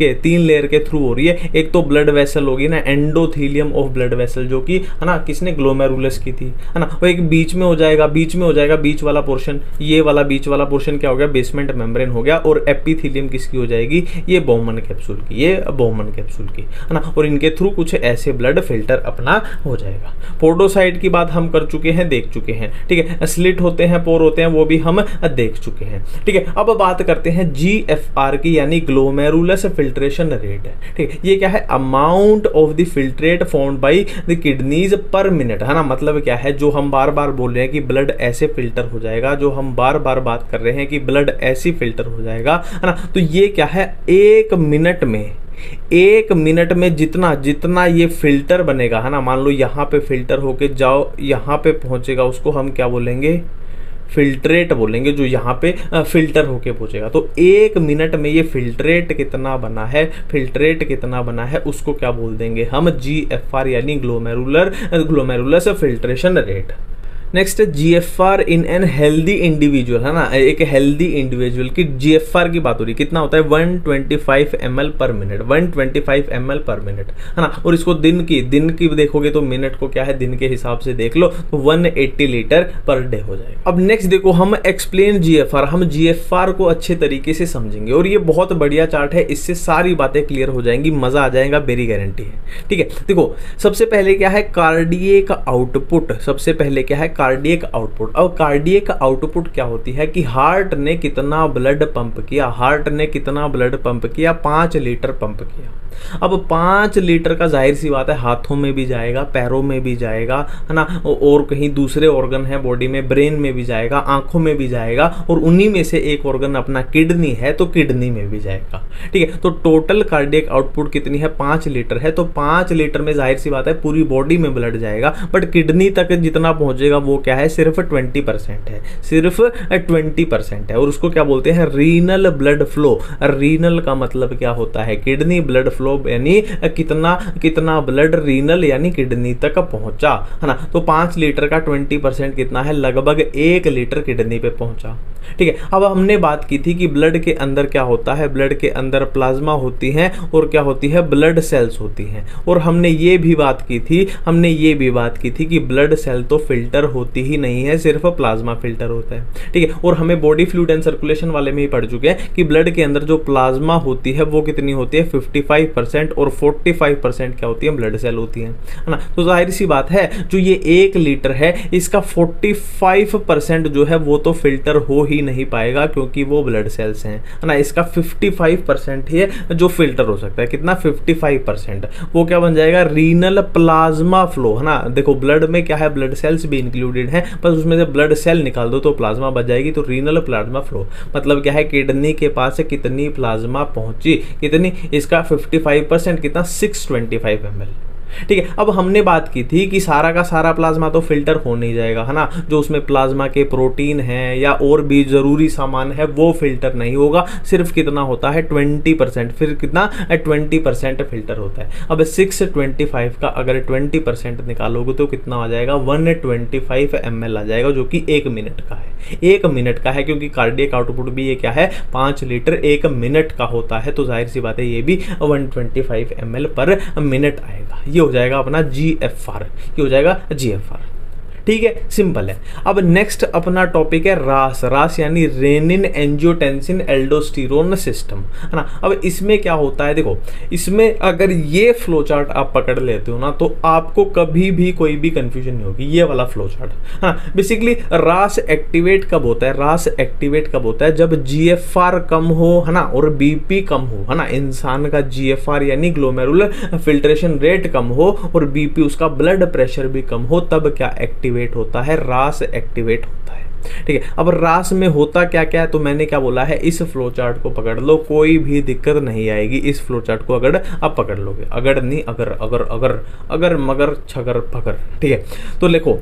के थ्रू हो रही है। एक तो ब्लड वेसल होगी ना, एंडोथीलियम ऑफ ब्लड वेसल, जो कि है ना किसने, ग्लोमेरुलस की थी, है ना। वो एक बीच में हो जाएगा, बीच वाला पोर्शन, ये वाला बीच वाला पोर्शन क्या हो गया, बेसमेंट मेम्ब्रेन हो गया। और एपिथीलियम किसकी हो जाएगी, ये बोमन कैप्सूल की, है ना। और इनके थ्रू कुछ ऐसे ब्लड फिल्टर अपना हो जाएगा। पोडोसाइट की बात हम कर चुके हैं, देख चुके हैं, ठीक है। स्लिट होते हैं, पोर होते हैं, वो भी हम देख चुके हैं, ठीक है। अब बात करते हैं GFR की, यानी ग्लोमेरुलस फिल्ट्रेशन रेट है, ठीक है। ये क्या है, amount of the filtrate formed by the kidneys पर मिनट, है ना। मतलब क्या है, जो हम बार बार बोल रहे हैं कि ब्लड ऐसे फिल्टर हो जाएगा, जो हम बार बार बात कर रहे हैं कि ब्लड ऐसी फिल्टर हो जाएगा, है ना। तो ये क्या है, 1 मिनट में जितना ये फिल्टर बनेगा, है ना। मान लो यहाँ पे फिल्टर होके जाओ, यहाँ पे पहुंचेगा, उसको हम क्या बोलेंगे, फिल्ट्रेट बोलेंगे, जो यहाँ पे फिल्टर होके पहुंचेगा। तो 1 मिनट में ये फिल्ट्रेट कितना बना है, उसको क्या बोल देंगे हम, GFR, यानी ग्लोमेरुलस फिल्ट्रेशन रेट। नेक्स्ट है GFR in an healthy individual, है ना। एक हेल्दी इंडिविजुअल की GFR की बात हो रही, कितना होता है, 125 ml पर मिनट, 125 ml पर मिनट, है ना। और इसको दिन की देखोगे तो मिनट को क्या है, दिन के हिसाब से देख लो तो 180 लीटर पर डे हो जाएगा। अब नेक्स्ट देखो, हम एक्सप्लेन GFR, हम GFR को अच्छे तरीके से समझेंगे। और ये बहुत बढ़िया चार्ट है, इससे सारी बातें क्लियर हो जाएंगी, मजा आ जाएगा, मेरी गारंटी है, ठीक है। देखो, सबसे पहले क्या है, कार्डियक आउटपुट। सबसे पहले क्या है, कार्डियक आउटपुट। अब कार्डियक आउटपुट क्या होती है कि हार्ट ने कितना ब्लड पंप किया, 5 लीटर पंप किया। अब 5 लीटर का जाहिर सी बात है हाथों में भी जाएगा, पैरों में भी जाएगा, है ना, और कहीं दूसरे ऑर्गन है बॉडी में, ब्रेन में भी जाएगा, आंखों में भी जाएगा, और उन्हीं में से एक ऑर्गन अपना किडनी है तो किडनी में भी जाएगा, ठीक है। तो टोटल कार्डियक आउटपुट कितनी है, 5 लीटर है। तो 5 लीटर में जाहिर सी बात है पूरी बॉडी में ब्लड जाएगा, बट किडनी तक जितना पहुंचेगा वो क्या है, सिर्फ 20% है, सिर्फ 20% है। और उसको क्या बोलते हैं, रीनल ब्लड फ्लो। रीनल का मतलब क्या होता है, किडनी ब्लड फ्लो, यानी कितना ब्लड रीनल यानी किडनी तक पहुंचा, है ना। तो 5 लीटर का 20% कितना है, लगभग 1 लीटर किडनी पे पहुंचा, ठीक है। अब हमने बात की थी कि ब्लड के अंदर क्या होता है, ब्लड के अंदर प्लाज्मा होती है और क्या होती है, ब्लड सेल्स होती हैं। और हमने ये भी बात की थी कि ब्लड सेल तो फिल्टर होती ही नहीं है, सिर्फ प्लाज्मा फिल्टर होता है। ठीक है। और हमें बॉडी फ्लूइड एंड सर्कुलेशन वाले में ही पढ़ चुके हैं कि ब्लड के अंदर जो प्लाज्मा होती है वो कितनी होती है, 55%, और 45% क्या होती है, ब्लड सेल होती है ना। तो जाहिर सी बात है जो ये 1 लीटर है इसका 45% जो है वो तो फिल्टर हो ही नहीं पाएगा, क्योंकि वो ब्लड सेल्स हैं, है ना। इसका 55% ही है जो फिल्टर हो सकता है। कितना, 55%। वो क्या बन जाएगा, रीनल प्लाज्मा फ्लो, है ना। देखो ब्लड में क्या है, ब्लड सेल्स भी इंक्लूडेड हैं, बस उसमें से ब्लड सेल निकाल दो तो प्लाज्मा बच जाएगी। तो रीनल प्लाज्मा फ्लो मतलब क्या है, किडनी के पास से कितनी प्लाज्मा पहुंची, कितनी, इसका 55%, कितना, 625 ml। ठीक है। अब हमने बात की थी कि सारा का सारा प्लाज्मा तो फिल्टर हो नहीं जाएगा, है ना। जो उसमें प्लाज्मा के प्रोटीन है या और भी जरूरी सामान है वो फिल्टर नहीं होगा, सिर्फ कितना होता है, 20%। फिर कितना, 20% फिल्टर होता है। अब 625 का अगर 20% निकालोगे तो कितना आ जाएगा, 125 ml आ जाएगा, जो कि 1 मिनट का है। 1 मिनट का है, क्योंकि कार्डियक आउटपुट भी ये क्या है, 5 लीटर 1 मिनट का होता है। तो जाहिर सी बात है ये भी 125 ml पर मिनट आएगा। ये हो जाएगा अपना GFR, ये हो जाएगा GFR। ठीक है, सिंपल है। अब नेक्स्ट अपना टॉपिक है रास यानी रेनिन एंजियोटेंसिन एल्डोस्टेरोन सिस्टम, है ना। अब इसमें क्या होता है, देखो इसमें अगर ये फ्लो चार्ट आप पकड़ लेते हो ना तो आपको कभी भी कोई भी कंफ्यूजन नहीं होगी। ये वाला फ्लो चार्ट, हाँ, बेसिकली रास एक्टिवेट कब होता है, रास एक्टिवेट कब होता है, जब GFR कम हो, है ना, और BP कम हो, है ना। इंसान का GFR यानी ग्लोमेरुलर फिल्ट्रेशन रेट कम हो और BP उसका ब्लड प्रेशर भी कम हो, तब क्या एक्टिवेट होता है, रास एक्टिवेट होता है। ठीक है। अब रास में होता क्या क्या है, तो मैंने क्या बोला है, इस फ्लो चार्ट को पकड़ लो, कोई भी दिक्कत नहीं आएगी। इस फ्लो चार्ट को अगर आप पकड़ लोगे, अगर नहीं, अगर मगर छगर पकड़। ठीक है। तो देखो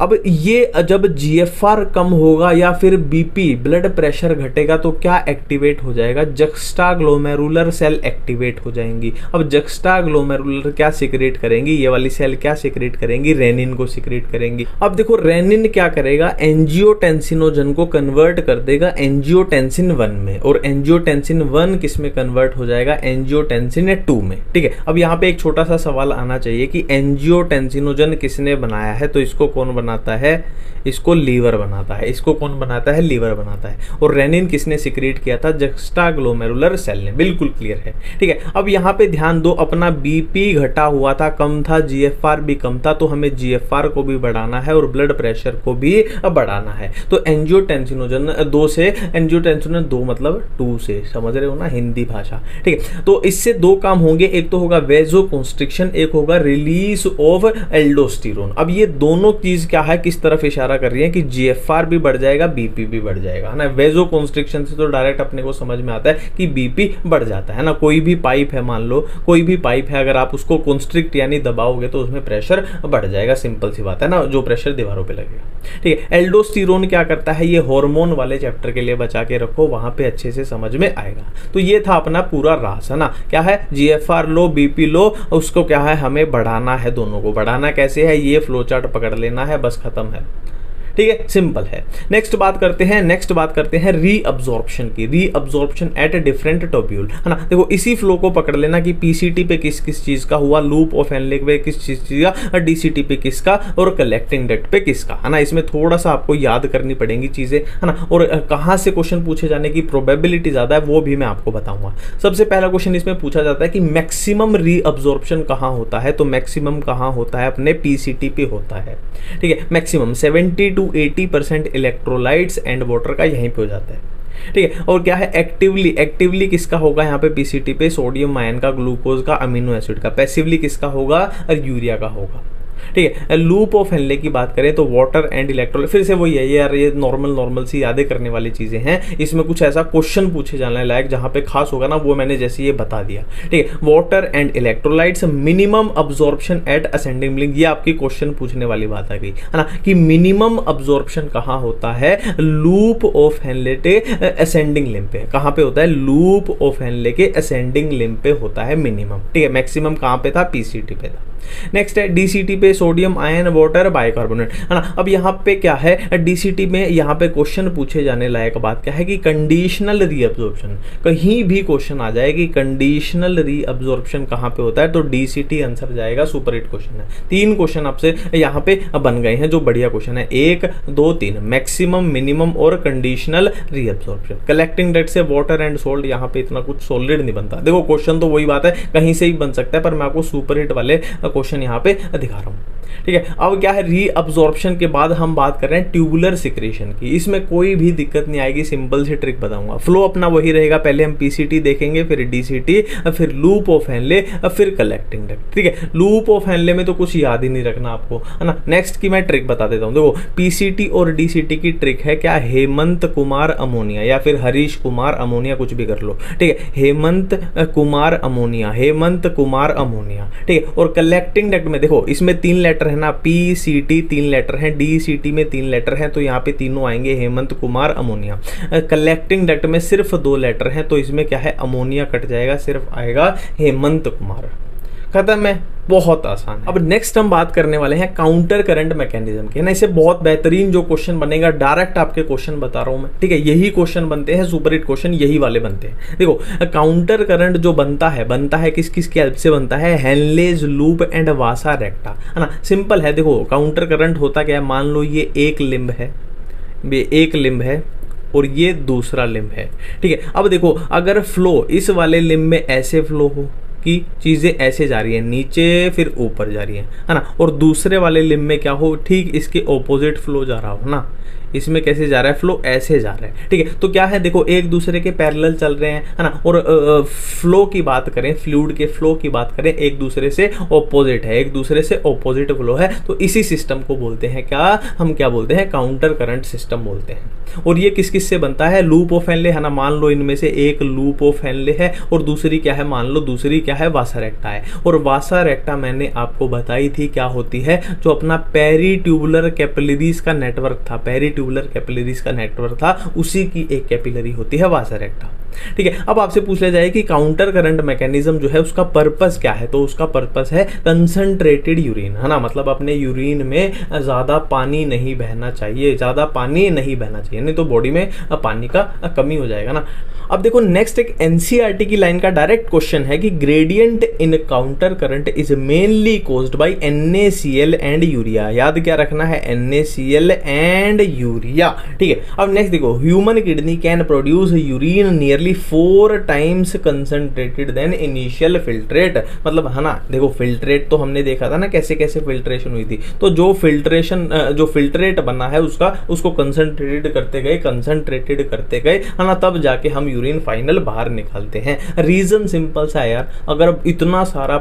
अब ये जब GFR कम होगा या फिर BP ब्लड प्रेशर घटेगा तो क्या एक्टिवेट हो जाएगा, जक्स्टा ग्लोमेरुलर सेल एक्टिवेट हो जाएंगी। अब जक्स्टा ग्लोमेरुलर क्या सिक्रेट करेंगी, ये वाली सेल क्या सिक्रेट करेंगी, रेनिन को सिक्रेट करेंगी। अब देखो रेनिन क्या करेगा, एंजियोटेंसिनोजन को कन्वर्ट कर देगा एंजियोटेंसिन 1 में, और एंजियोटेंसिन 1 किस में कन्वर्ट हो जाएगा, एंजियोटेंसिन 2 में। ठीक है। अब यहाँ पे एक छोटा सा सवाल आना चाहिए कि एंजियोटेंसिनोजन किसने बनाया है, तो इसको कौन बनाता है, इसको लीवर बनाता है। इसको कौन बनाता है, लीवर बनाता है। और रेनिन किसने सिक्रेट किया था, जक्स्टा ग्लोमेरुलर सेल ने। बिल्कुल क्लियर है। ठीक है। अब यहाँ पे ध्यान दो, अपना BP घटा हुआ था, कम था, GFR भी कम था, तो हमें GFR को भी बढ़ाना है और ब्लड प्रेशर को भी बढ़ाना है। तो एंजियोटेंसिनोजन 2 से, एंजियोटेंसिनोजन 2 मतलब 2 से, समझ रहे हो ना, हिंदी भाषा। ठीक है। तो इससे 2 काम होंगे, एक तो होगा वेजोकंस्ट्रिक्शन, एक होगा रिलीज ऑफ एल्डोस्टेरोन। अब ये दोनों चीज क्या है, किस तरफ इशारा कर रही है कि GFR भी बढ़ जाएगा, BP भी बढ़ जाएगा, है ना। वेजोकंस्ट्रिक्शन से तो डायरेक्ट अपने को समझ में आता है कि BP बढ़ जाता है ना। कोई भी पाइप है, मान लो कोई भी पाइप है, अगर आप उसको कंस्ट्रिक्ट यानी दबाओगे तो उसमें प्रेशर बढ़ जाएगा, सिंपल सी बात है ना, जो प्रेशर दीवारों पे लगेगा। ठीक है। एल्डोस्टेरोन क्या करता है, ये हार्मोन वाले चैप्टर के लिए बचा के रखो, वहां पे अच्छे से समझ में आएगा। तो ये था अपना पूरा रास, है ना। क्या है, GFR लो, BP लो, उसको क्या है, हमें बढ़ाना है, दोनों को बढ़ाना कैसे है, ये फ्लो चार्ट पकड़ लेना है, बस खत्म है। ठीक है, सिंपल है। नेक्स्ट बात करते हैं रीअब्जॉर्प्शन की, रीअब्जॉर्प्शन एट डिफरेंट टोब्यूल, है ना। देखो इसी फ्लो को पकड़ लेना कि PCT पे किस किस चीज का हुआ, लूप ऑफ हेनले पे किस चीज का, DCT पे किसका, और कलेक्टिंग डक्ट पे किसका, है ना। इसमें थोड़ा सा आपको याद करनी पड़ेंगी चीजें, है ना। और कहाँ से क्वेश्चन पूछे जाने की प्रोबेबिलिटी ज्यादा है वो भी मैं आपको बताऊंगा। सबसे पहला क्वेश्चन इसमें पूछा जाता है कि मैक्सिमम रीअब्जॉर्प्शन कहाँ होता है, तो मैक्सिमम कहाँ होता है, अपने PCT पे होता है। ठीक है। Maximum 70 to 80% electrolytes and water का यहीं पे हो जाता है। ठीक है। और क्या है, एक्टिवली किसका होगा यहाँ पे PCT पे, सोडियम आयन का, ग्लूकोज का, अमीनो एसिड का। पैसिवली किसका होगा, और यूरिया का होगा। ठीक है। लूप ऑफ हेनले की बात करें तो वाटर एंड इलेक्ट्रोलाइट, फिर से वही है ये यार, ये नॉर्मल सी यादें करने वाली चीजें हैं। इसमें कुछ ऐसा क्वेश्चन पूछे जाने लायक जहां पे खास होगा ना, वो मैंने जैसे ये बता दिया। ठीक है। Water and electrolytes, minimum absorption at ascending link, ये आपकी क्वेश्चन पूछने वाली बात आ गई, है ना, कि मिनिमम अब्जॉर्प्शन कहाँ होता है, लूप ऑफ हेनले के असेंडिंग लिम्ब पे। कहाँ पे होता है, लूप ऑफ हेनले के असेंडिंग लिम्ब पे होता है मिनिमम। ठीक है। मैक्सिमम कहाँ पे था, PCT पे था। नेक्स्ट है DCT पे पे सोडियम आयन वाटर बाइकार्बोनेट, है ना। अब यहाँ पे क्या है, डीसीटी में यहाँ पे क्वेश्चन पूछे जाने लायक बात क्या है कि कंडीशनल रीअब्जॉर्प्शन, कहीं भी क्वेश्चन आ जाए कि कंडीशनल रीअब्जॉर्प्शन कहाँ पे होता है, तो डीसीटी आंसर जाएगा। सुपर हिट क्वेश्चन है। 3 क्वेश्चन आपसे यहाँ पे बन गए हैं जो बढ़िया क्वेश्चन है, 1 2 3, मैक्सिमम, मिनिमम और कंडीशनल रीअब्जॉर्प्शन। कलेक्टिंग डेट से वाटर एंड सोल्ट, यहाँ पे इतना कुछ सॉलिड नहीं बनता। देखो क्वेश्चन तो वही बात है, कहीं से ही बन सकता है, पर मैं आपको सुपर हिट वाले क्वेश्चन यहाँ पे दिखा रहा हूँ, ठीक है। अब क्या है, रीअब्जॉर्प्शन के बाद हम बात कर रहे हैं ट्यूबुलर सिक्रेशन की। इसमें कोई भी दिक्कत नहीं आएगी, सिंपल सी ट्रिक बताऊंगा। फ्लो अपना वही रहेगा, पहले हम पीसीटी देखेंगे, फिर डीसीटी, फिर लूप ऑफ हेनले, फिर कलेक्टिंग डेट, ठीक है। लूप ऑफ हेनले में तो कुछ याद ही नहीं रखना आपको, है ना। नेक्स्ट की मैं ट्रिक बता देता हूँ। देखो पीसीटी और डीसीटी की ट्रिक है क्या, हेमंत कुमार अमोनिया या फिर हरीश कुमार अमोनिया, कुछ भी कर लो, ठीक है। हेमंत कुमार अमोनिया, हेमंत कुमार अमोनिया, ठीक है। और कलेक्टिंग डेट में देखो इसमें 3 लेटर है ना, पीसीटी 3 लेटर हैं, डीसीटी में 3 लेटर हैं, तो यहाँ पे तीनों आएंगे Hemant Kumar ammonia. Collecting date में सिर्फ 2 लेटर हैं, तो इसमें क्या है, अमोनिया कट जाएगा, सिर्फ आएगा हेमंत कुमार। खत्म है, बहुत आसान है। अब नेक्स्ट हम बात करने वाले हैं काउंटर करंट मैकेनिज्म के, ना। इसे बहुत बेहतरीन जो क्वेश्चन बनेगा, डायरेक्ट आपके क्वेश्चन बता रहा हूं मैं, ठीक है। यही क्वेश्चन बनते हैं, सुपर हिट क्वेश्चन यही वाले बनते हैं। देखो काउंटर करंट जो बनता है किस किस की हेल्प से बनता है, हेनलेज लूप एंड वासा रेक्टा, है ना। सिंपल है, देखो काउंटर करंट होता क्या है, मान लो ये एक लिंब है और ये दूसरा लिंब है, ठीक है। अब देखो अगर फ्लो इस वाले लिंब में ऐसे फ्लो हो कि चीज़ें ऐसे जा रही हैं, नीचे फिर ऊपर जा रही हैं, है ना, और दूसरे वाले लिंब में क्या हो, ठीक इसके ऑपोजिट फ्लो जा रहा हो ना। इसमें कैसे जा रहा है, फ्लो ऐसे जा रहा है, ठीक है। तो क्या है, देखो एक दूसरे के पैरेलल चल रहे हैं, है ना। और फ्लो की बात करें, फ्लूइड के फ्लो की बात करें, एक दूसरे से ऑपोजिट है, एक दूसरे से ऑपोजिट फ्लो है, तो इसी सिस्टम को बोलते हैं क्या, हम क्या बोलते हैं, काउंटर करंट सिस्टम बोलते हैं। और ये किस किस से बनता है, लूप ऑफ हेनले, है ना। मान लो इनमें से एक लूप ऑफ हेनले है और दूसरी क्या है, मान लो दूसरी क्या है, वासा रेक्टा है। और वासा रेक्टा मैंने आपको बताई थी क्या होती है, जो अपना पेरी ट्यूबुलर कैपिलरीज का नेटवर्क था, पेरी ट्यूबुलर कैपिलरीज का नेटवर्क था, उसी की एक कैपिलरी होती है वासा रेक्टा, ठीक है। अब आपसे पूछ लिया जाए कि काउंटर करंट मैकेनिज्म जो है उसका पर्पस क्या है, तो उसका पर्पस है कंसंट्रेटेड यूरिन, है ना। मतलब अपने यूरिन में ज्यादा पानी नहीं बहना चाहिए, ज्यादा पानी नहीं बहना चाहिए, नहीं तो बॉडी में पानी का कमी हो जाएगा ना। अब देखो नेक्स्ट एक एनसीईआरटी की लाइन का डायरेक्ट क्वेश्चन है कि gradient in counter current is mainly caused by NaCl and urea. याद क्या रखना है, NaCl एंड यूरिया, ठीक है। अब नेक्स्ट देखो, human kidney can produce urine nearly 4 times concentrated than initial filtrate, मतलब है ना। देखो फिल्ट्रेट तो हमने देखा था ना कैसे कैसे फिल्ट्रेशन हुई थी, तो जो फिल्ट्रेट बना है उसको कंसंट्रेटेड करते गए, है ना, तब जाके हम यूरिन फाइनल बाहर निकालते हैं। रीजन सिंपल सा है यार, अगर इतना सारा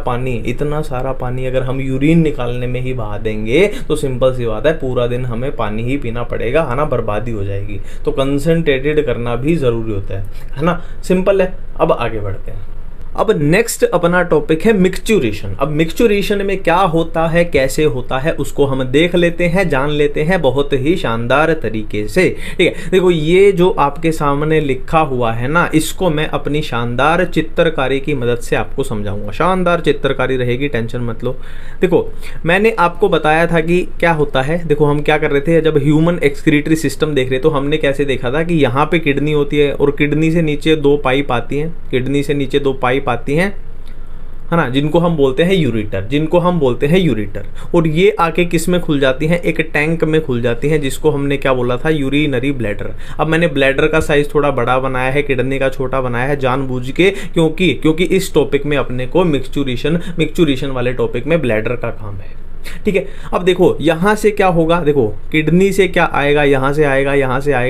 पानी अगर हम यूरिन निकालने में ही बहा देंगे तो सिंपल सी बात है पूरा दिन हमें पानी ही पीना पड़ेगा, है ना, बर्बादी हो जाएगी। तो कंसंट्रेटेड करना भी जरूरी होता है ना। सिंपल है। अब आगे बढ़ते हैं। अब नेक्स्ट अपना टॉपिक है मिक्सचुरेशन। अब मिक्सचुरेशन में क्या होता है, कैसे होता है, उसको हम देख लेते हैं, जान लेते हैं बहुत ही शानदार तरीके से, ठीक है। देखो ये जो आपके सामने लिखा हुआ है ना, इसको मैं अपनी शानदार चित्रकारी की मदद से आपको समझाऊंगा। शानदार चित्रकारी रहेगी, टेंशन मत लो। देखो मैंने आपको बताया था कि क्या होता है। देखो हम क्या कर रहे थे, जब ह्यूमन एक्सक्रीटरी सिस्टम देख रहे तो हमने कैसे देखा था कि यहाँ पे किडनी होती है और किडनी से नीचे 2 पाइप आती हैं, किडनी से नीचे 2 पाइप आती हैं, है ना, जिनको हम बोलते हैं यूरेटर। और ये आके किस में खुल जाती हैं, एक टैंक में खुल जाती हैं, जिसको हमने क्या बोला था, यूरिनरी ब्लैडर। अब मैंने ब्लैडर का साइज थोड़ा बड़ा बनाया है, किडनी का छोटा बनाया है जानबूझ के, क्योंकि इस टॉपिक में अपने को मिक्सचुरेशन वाले टॉपिक में ब्लैडर का काम है, ठीक है। अब देखो यहां से क्या होगा, देखो किडनी से क्या आएगा, यहां से आएगा,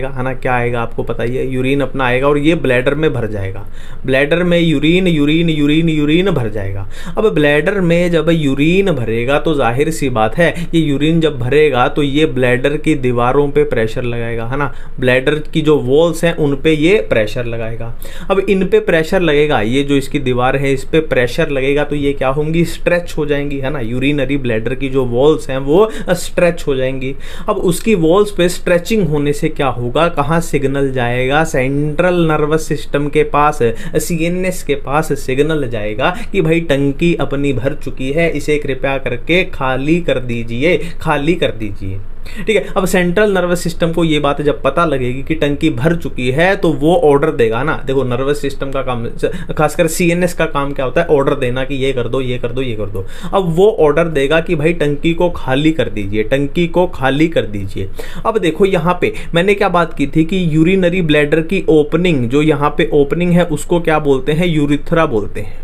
है ना, क्या आएगा आपको पता ही है, यूरिन अपना आएगा और ये ब्लैडर में भर जाएगा। ब्लैडर में यूरिन भर जाएगा। अब ब्लैडर में जब यूरिन भरेगा तो जाहिर सी बात है, ये यूरिन जब भरेगा तो ये ब्लैडर की दीवारों पे प्रेशर लगाएगा, है ना। ब्लैडर की जो वॉल्स हैं उन पे ये प्रेशर लगाएगा। अब इन पे प्रेशर लगेगा, ये जो इसकी दीवार है इस पे प्रेशर लगेगा तो ये क्या होंगी, स्ट्रेच हो जाएंगी, है ना। यूरिनरी ब्लैडर की जो वॉल्स हैं वो स्ट्रेच हो जाएंगी। अब उसकी वॉल्स पे स्ट्रेचिंग होने से क्या होगा, कहाँ सिग्नल जाएगा, सेंट्रल नर्वस सिस्टम के पास, सीएनएस के पास सिग्नल जाएगा कि भाई टंकी अपनी भर चुकी है, इसे कृपया करके खाली कर दीजिए, खाली कर दीजिए। ठीक है, अब सेंट्रल नर्वस सिस्टम को ये बात जब पता लगेगी कि टंकी भर चुकी है तो वो ऑर्डर देगा ना। देखो नर्वस सिस्टम का काम, खासकर सीएनएस का काम क्या होता है, ऑर्डर देना कि ये कर दो, ये कर दो, ये कर दो। अब वो ऑर्डर देगा कि भाई टंकी को खाली कर दीजिए, टंकी को खाली कर दीजिए। अब देखो यहाँ पे मैंने क्या बात की थी कि यूरिनरी ब्लैडर की ओपनिंग, जो यहाँ पे ओपनिंग है उसको क्या बोलते हैं, यूरिथ्रा बोलते हैं,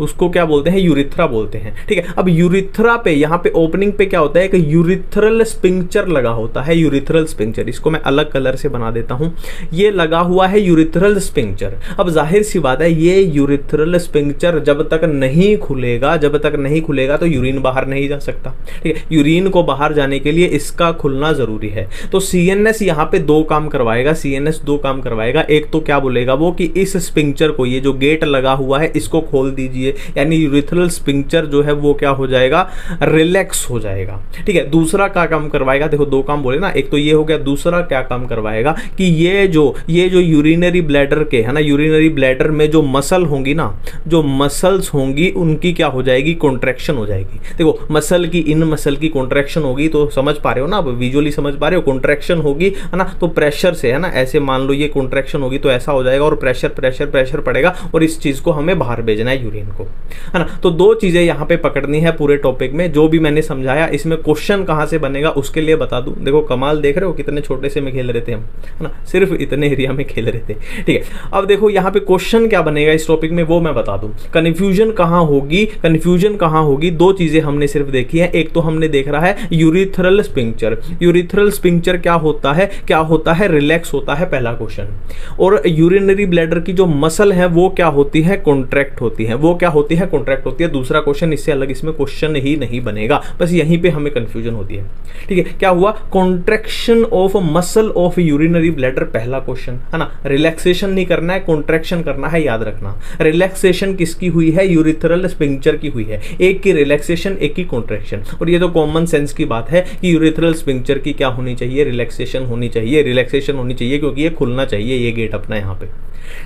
उसको क्या बोलते हैं, यूरिथ्रा बोलते हैं। ठीक है, अब यूरिथ्रा पे, यहाँ पे ओपनिंग पे क्या होता है कि यूरिथ्रल स्पिंक्चर लगा होता है, यूरिथ्रल स्पिंक्चर। इसको मैं अलग कलर से बना देता हूं, ये लगा हुआ है यूरिथ्रल स्पिंक्चर। अब जाहिर सी बात है ये यूरिथ्रल स्पिंक्चर जब तक नहीं खुलेगा, जब तक नहीं खुलेगा तो यूरिन बाहर नहीं जा सकता। ठीक है, यूरिन को बाहर जाने के लिए इसका खुलना जरूरी है। तो सीएनएस यहाँ पे दो काम करवाएगा, सीएनएस दो काम करवाएगा। एक तो क्या बोलेगा वो कि इस स्पिंक्चर को, ये जो गेट लगा हुआ है इसको खोल दीजिए, यानी यूरिथ्रल स्पिंक्चर जो है वो क्या हो जाएगा, रिलैक्स हो जाएगा। ठीक है, दूसरा क्या काम करवाएगा, देखो दो काम बोले ना, एक तो ये हो गया, दूसरा क्या काम करवाएगा कि ये जो यूरिनरी ब्लैडर के है ना, यूरिनरी ब्लैडर में जो मसल होंगी ना, जो मसल्स होंगी उनकी क्या हो जाएगी, कॉन्ट्रैक्शन हो जाएगी। देखो मसल की, इन मसल की कॉन्ट्रैक्शन होगी तो समझ पा रहे हो ना, अब विजुअली समझ पा रहे हो, कॉन्ट्रैक्शन होगी है ना, तो प्रेशर से है ना, ऐसे मान लो ये कॉन्ट्रैक्शन होगी तो ऐसा हो जाएगा और प्रेशर प्रेशर प्रेशर पड़ेगा और इस चीज को हमें बाहर भेजना है यूरिन को, है ना। तो दो चीजें यहां पे पकड़नी है पूरे टॉपिक में। जो भी मैंने समझाया इसमें क्वेश्चन कहां से बनेगा उसके लिए बता दूं। देखो कमाल देख रहे हो कितने छोटे से में खेल रहे थे हम, है ना, सिर्फ इतने एरिया में खेल रहे थे। ठीक है, अब देखो यहां पे क्वेश्चन क्या बनेगा इस टॉपिक में वो मैं बता दूं। कन्फ्यूजन कहां होगी, कन्फ्यूजन कहां होगी, दो चीजें हमने सिर्फ देखी है। एक तो हमने देख रहा है यूरिथ्रल स्पिंक्चर, यूरिथ्रल स्पिंक्चर क्या होता है, क्या होता है, रिलैक्स होता है, पहला क्वेश्चन। और यूरिनरी ब्लैडर की जो मसल है वो क्या होती है, कॉन्ट्रैक्ट होती है, वो क्या होती है, कॉन्ट्रैक्ट होती है। दूसरा क्वेश्चन इससे अलग इसमें क्वेश्चन ही नहीं बनेगा, बस यहीं पे हमें कंफ्यूजन होती है। ठीक है, क्या हुआ, contraction of muscle of urinary bladder, पहला क्वेश्चन है ना। रिलैक्सेशन नहीं करना है, कॉन्ट्रैक्शन करना है, याद रखना। रिलैक्सेशन किसकी हुई है, यूरिथ्रल स्पिंक्चर की हुई है। एक की रिलैक्सेशन, एक की कॉन्ट्रैक्शन। और ये तो कॉमन सेंस की बात है कि यूरिथ्रल स्पिंक्चर की क्या होनी चाहिए, रिलैक्सेशन होनी चाहिए, रिलैक्सेशन होनी चाहिए, क्योंकि ये खुलना चाहिए ये गेट अपना यहाँ पे।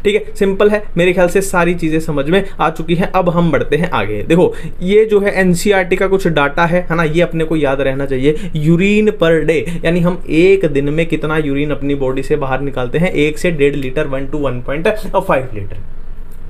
ठीक है, सिंपल है, मेरे ख्याल से सारी चीजें समझ में आ चुकी हैं। अब हम बढ़ते हैं आगे। देखो ये जो है एनसीईआरटी का कुछ डाटा है ना, ये अपने को याद रहना चाहिए। यूरिन पर डे, यानी हम एक दिन में कितना यूरिन अपनी बॉडी से बाहर निकालते हैं, 1 से 1.5 लीटर, 1 to 1.5 लीटर।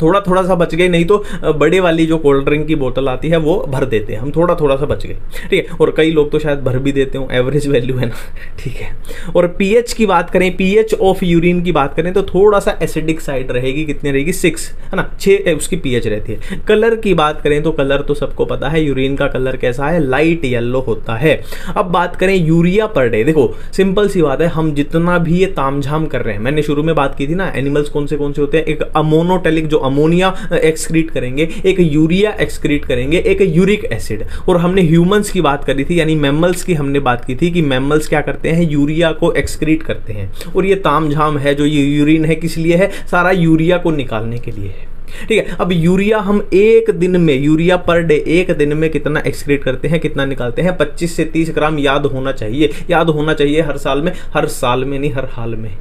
थोड़ा थोड़ा सा बच गए, नहीं तो बड़े वाली जो कोल्ड ड्रिंक की बोतल आती है वो भर देते हैं हम, थोड़ा थोड़ा सा बच गए। ठीक है, और कई लोग तो शायद भर भी देते हो, एवरेज वैल्यू है ना। ठीक है, और पीएच की बात करें, पीएच ऑफ यूरिन की बात करें तो थोड़ा सा एसिडिक साइड रहेगी, कितनी रहेगी, 6 है ना, 6 उसकी पीएच रहती है। कलर की बात करें तो कलर तो सबको पता है, यूरिन का कलर कैसा है, लाइट येलो होता है। अब बात करें यूरिया पर डे, देखो सिंपल सी बात है, हम जितना भी ये तामझाम कर रहे हैं, मैंने शुरू में बात की थी ना, एनिमल्स कौन से होते हैं, एक अमोनोटेलिक जो अमोनिया एक्सक्रीट करेंगे, एक यूरिया एक्सक्रीट करेंगे, एक यूरिक एसिड। और हमने ह्यूमंस की बात करी थी, यानी मैमल्स की हमने बात की थी कि मैमल्स क्या करते हैं, यूरिया को एक्सक्रीट करते हैं। और ये तामझाम है जो ये यूरिन है किस लिए है, सारा यूरिया को निकालने के लिए है। ठीक है, अब यूरिया हम एक दिन में, यूरिया पर डे एक दिन में कितना एक्सक्रीट करते हैं, कितना निकालते हैं, 25 से 30 ग्राम। याद होना चाहिए, याद होना चाहिए हर साल में, हर साल में नहीं, हर हाल में।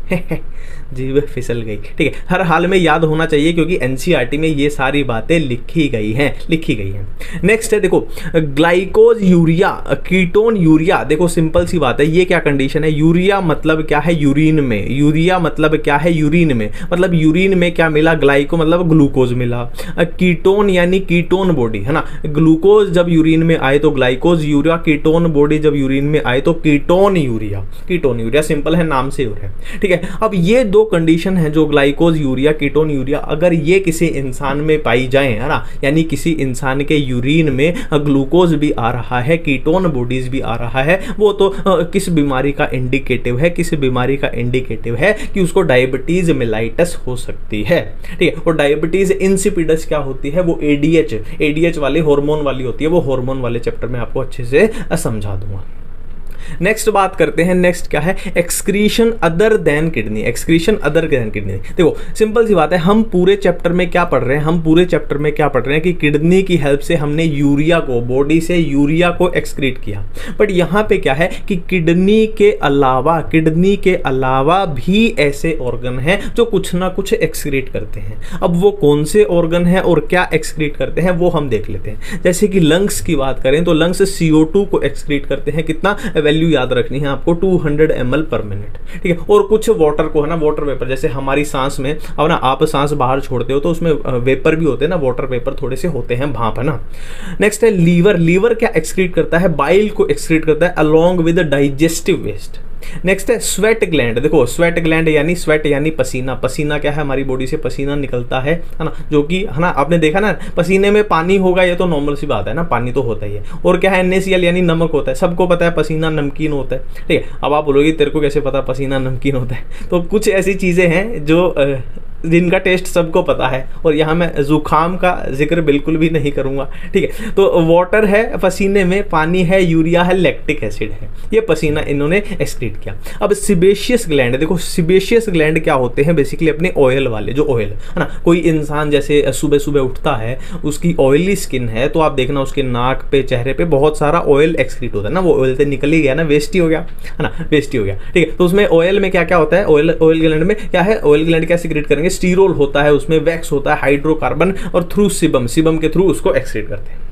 जीभ फिसल गई। ठीक है, हर हाल में याद होना चाहिए, क्योंकि एनसीईआरटी में ये सारी बातें लिखी गई हैं, लिखी गई हैं। नेक्स्ट है देखो ग्लाइकोज यूरिया, कीटोन यूरिया। देखो सिंपल सी बात है, ये क्या कंडीशन है, यूरिया मतलब क्या है, यूरिन में, यूरिया मतलब क्या है, यूरिन में, मतलब यूरिन में क्या मिला, ग्लाइको मतलब ग्लूकोज मिला। कीटोन यानी कीटोन बॉडी है ना, ग्लूकोज जब यूरिन में आए तो ग्लाइकोज यूरिया, कीटोन बॉडी जब यूरिन में आए तो ketone urea, ketone urea, simple है, नाम से हो रहा है। ठीक है, अब ये दो कंडीशन है जो ग्लाइकोज यूरिया, कीटोन यूरिया, अगर ये किसी इंसान में पाई जाए है ना, यानी किसी इंसान के यूरिन में ग्लूकोज भी आ रहा है, कीटोन बॉडीज भी आ रहा है, वो तो किस बीमारी का इंडिकेटिव है, किस बीमारी का इंडिकेटिव है कि उसको डायबिटीज मेलाइटस हो सकती है। ठीक है, और डायबिटीज इंसिपिडस क्या होती है, वो एडीएच वाली हार्मोन वाली होती है, वो हार्मोन वाले चैप्टर में आपको अच्छे से समझा दूंगा। नेक्स्ट बात करते हैं, नेक्स्ट क्या है, excretion other than kidney. Excretion other than kidney, देखो सिंपल सी बात है, हम पूरे चैप्टर में क्या पढ़ रहे हैं, हम पूरे चैप्टर में क्या पढ़ रहे हैं कि किडनी की हेल्प से हमने यूरिया को, बॉडी से यूरिया को एक्सक्रीट किया। बट यहाँ पे क्या है कि किडनी के अलावा भी ऐसे ऑर्गन हैं जो कुछ ना कुछ एक्सक्रीट करते हैं। अब वो कौन से ऑर्गन हैं और क्या एक्सक्रीट करते हैं वो हम देख लेते हैं। जैसे कि लंग्स की बात करें तो लंग्स CO2 को एक्सक्रीट करते हैं। कितना वैल्यू याद रखनी है आपको, 200 ml पर मिनट, ठीक है। और कुछ वाटर को है ना, वाटर वेपर, जैसे हमारी सांस में, अब ना आप सांस बाहर छोड़ते हो तो उसमें वेपर भी होते हैं ना, वाटर वेपर थोड़े से होते हैं, भाप, है ना। नेक्स्ट है लीवर। लीवर क्या एक्सक्रीट करता है, बाइल को एक्सक्रीट करता है along with digestive waste. Next है स्वेट ग्लैंड। देखो स्वेट ग्लैंड यानी स्वेट यानी पसीना। पसीना क्या है, हमारी बॉडी से पसीना निकलता है ना, जो कि है ना, आपने देखा ना पसीने में पानी होगा, ये तो नॉर्मल सी बात है ना, पानी तो होता ही है। और क्या है, NaCl यानी नमक होता है। सबको पता है पसीना नमकीन होता है, ठीक है। अब आप बोलोगे तेरे को कैसे पता पसीना नमकीन होता है, तो कुछ ऐसी चीज़ें हैं जो जिनका टेस्ट सबको पता है, और यहाँ मैं जुखाम का जिक्र बिल्कुल भी नहीं करूँगा, ठीक है। तो वाटर है पसीने में, पानी है, यूरिया है, लैक्टिक एसिड है, ये पसीना इन्होंने एक्सक्रीट किया। अब सिबेशियस ग्लैंड, देखो सिबेशियस ग्लैंड क्या होते हैं, बेसिकली अपने ऑयल वाले, जो ऑयल है ना, कोई इंसान जैसे सुबह सुबह उठता है, उसकी ऑयली स्किन है, तो आप देखना उसके नाक पे, चेहरे पे बहुत सारा ऑयल एक्सक्रीट होता है ना, वो ऑयल से निकल ही गया ना, वेस्ट ही हो गया, है ना, वेस्ट ही हो गया, ठीक है। तो उसमें ऑयल में क्या क्या होता है, ऑयल ग्लैंड में क्या है, ऑयल ग्लैंड क्या सिक्रेट करेंगे, स्टीरोल होता है, उसमें वैक्स होता है, हाइड्रोकार्बन, और थ्रू सीबम के थ्रू उसको एक्सक्रीट करते हैं,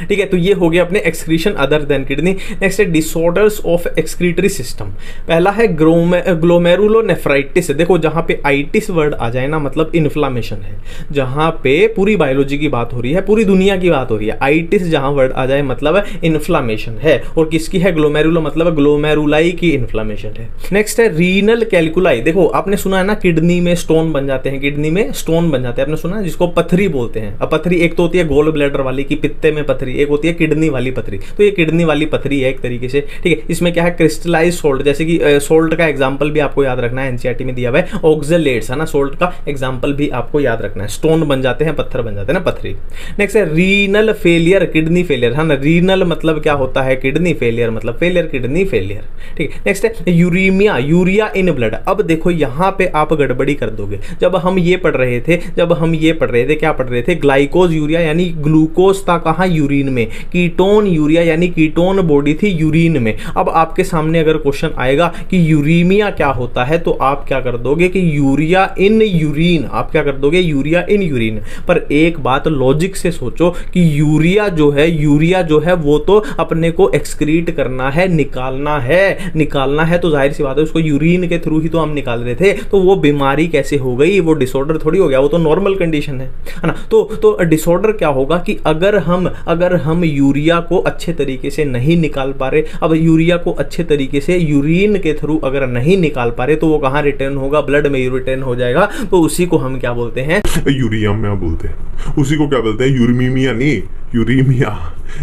ठीक है। तो ये हो गया अपने excretion other than kidney. Next है डिसऑर्डर्स ऑफ एक्सक्रीटरी सिस्टम। पहला है ग्लोमेरुलोनेफ्राइटिस। देखो जहां पे आइटिस वर्ड आ जाए ना, मतलब इन्फ्लामेशन है, जहां पे पूरी बायोलॉजी की बात हो रही है, पूरी दुनिया की बात हो रही है, आइटिस जहां वर्ड आ जाए मतलब इन्फ्लामेशन है। और किसकी है, ग्लोमेरुलो मतलब ग्लोमेरुलाई की इन्फ्लामेशन है। नेक्स्ट है रीनल कैलकुलाई। देखो आपने सुना है ना, किडनी में स्टोन बन जाते हैं, किडनी में स्टोन बन जाते हैं, आपने सुना है, जिसको पथरी बोलते हैं। अब पथरी एक तो होती है गोल ब्लैडर वाली की पित्ते में पथरी, एक होती है किडनी वाली पथरी। तो ये किडनी वाली पथरी है एक तरीके से, ठीक है। इसमें क्या है, क्रिस्टलाइज सोल्ट, जैसे कि सोल्ट का एग्जांपल भी आपको याद रखना है, एनसीईआरटी में दिया हुआ है, ऑक्सलेट्स, है ना, सोल्ट का एग्जांपल भी आपको याद रखना है। स्टोन बन जाते हैं, पत्थर बन जाते हैं ना, पथरी। नेक्स्ट है रीनल फेलियर, किडनी फेलियर, है ना। रीनल मतलब क्या होता है, किडनी फेलियर मतलब फेलियर, किडनी फेलियर, ठीक है। नेक्स्ट है यूरीमिया, यूरिया इन ब्लड। अब देखो यहाँ पे आप गड़बड़ी कर दोगे। जब हम ये पढ़ रहे थे, क्या पढ़ रहे थे, ग्लाइकोज यूरिया यानी ग्लूकोज था कहाँ, यूरिन में। कीटोन यूरिया यानी कीटोन बॉडी थी यूरिन में। अब आपके सामने अगर क्वेश्चन आएगा कि यूरीमिया क्या होता है, तो आप क्या कर दोगे कि यूरिया इन यूरिन, आप क्या कर दोगे, यूरिया इन यूरिन। पर एक बात लॉजिक से सोचो कि यूरिया जो है वो तो अपने को एक्सक्रीट करना है, निकालना है, तो जाहिर सी बात है उसको यूरिन के थ्रू ही तो हम निकाल रहे थे। तो वो बीमारी कैसे हो गई, वो डिसऑर्डर थोड़ी हो गया, वो तो नॉर्मल कंडीशन है ना। तो डिसऑर्डर क्या होगा कि अगर हम यूरिया को अच्छे तरीके से नहीं निकाल पा रहे, अब यूरिया को अच्छे तरीके से यूरिन के थ्रू अगर नहीं निकाल पा रहे, तो वो कहाँ रिटर्न होगा, ब्लड में रिटर्न हो जाएगा। तो उसी को हम क्या बोलते हैं, यूरिया बोलते हैं। उसी को क्या बोलते हैं, यूरीमिया नहीं,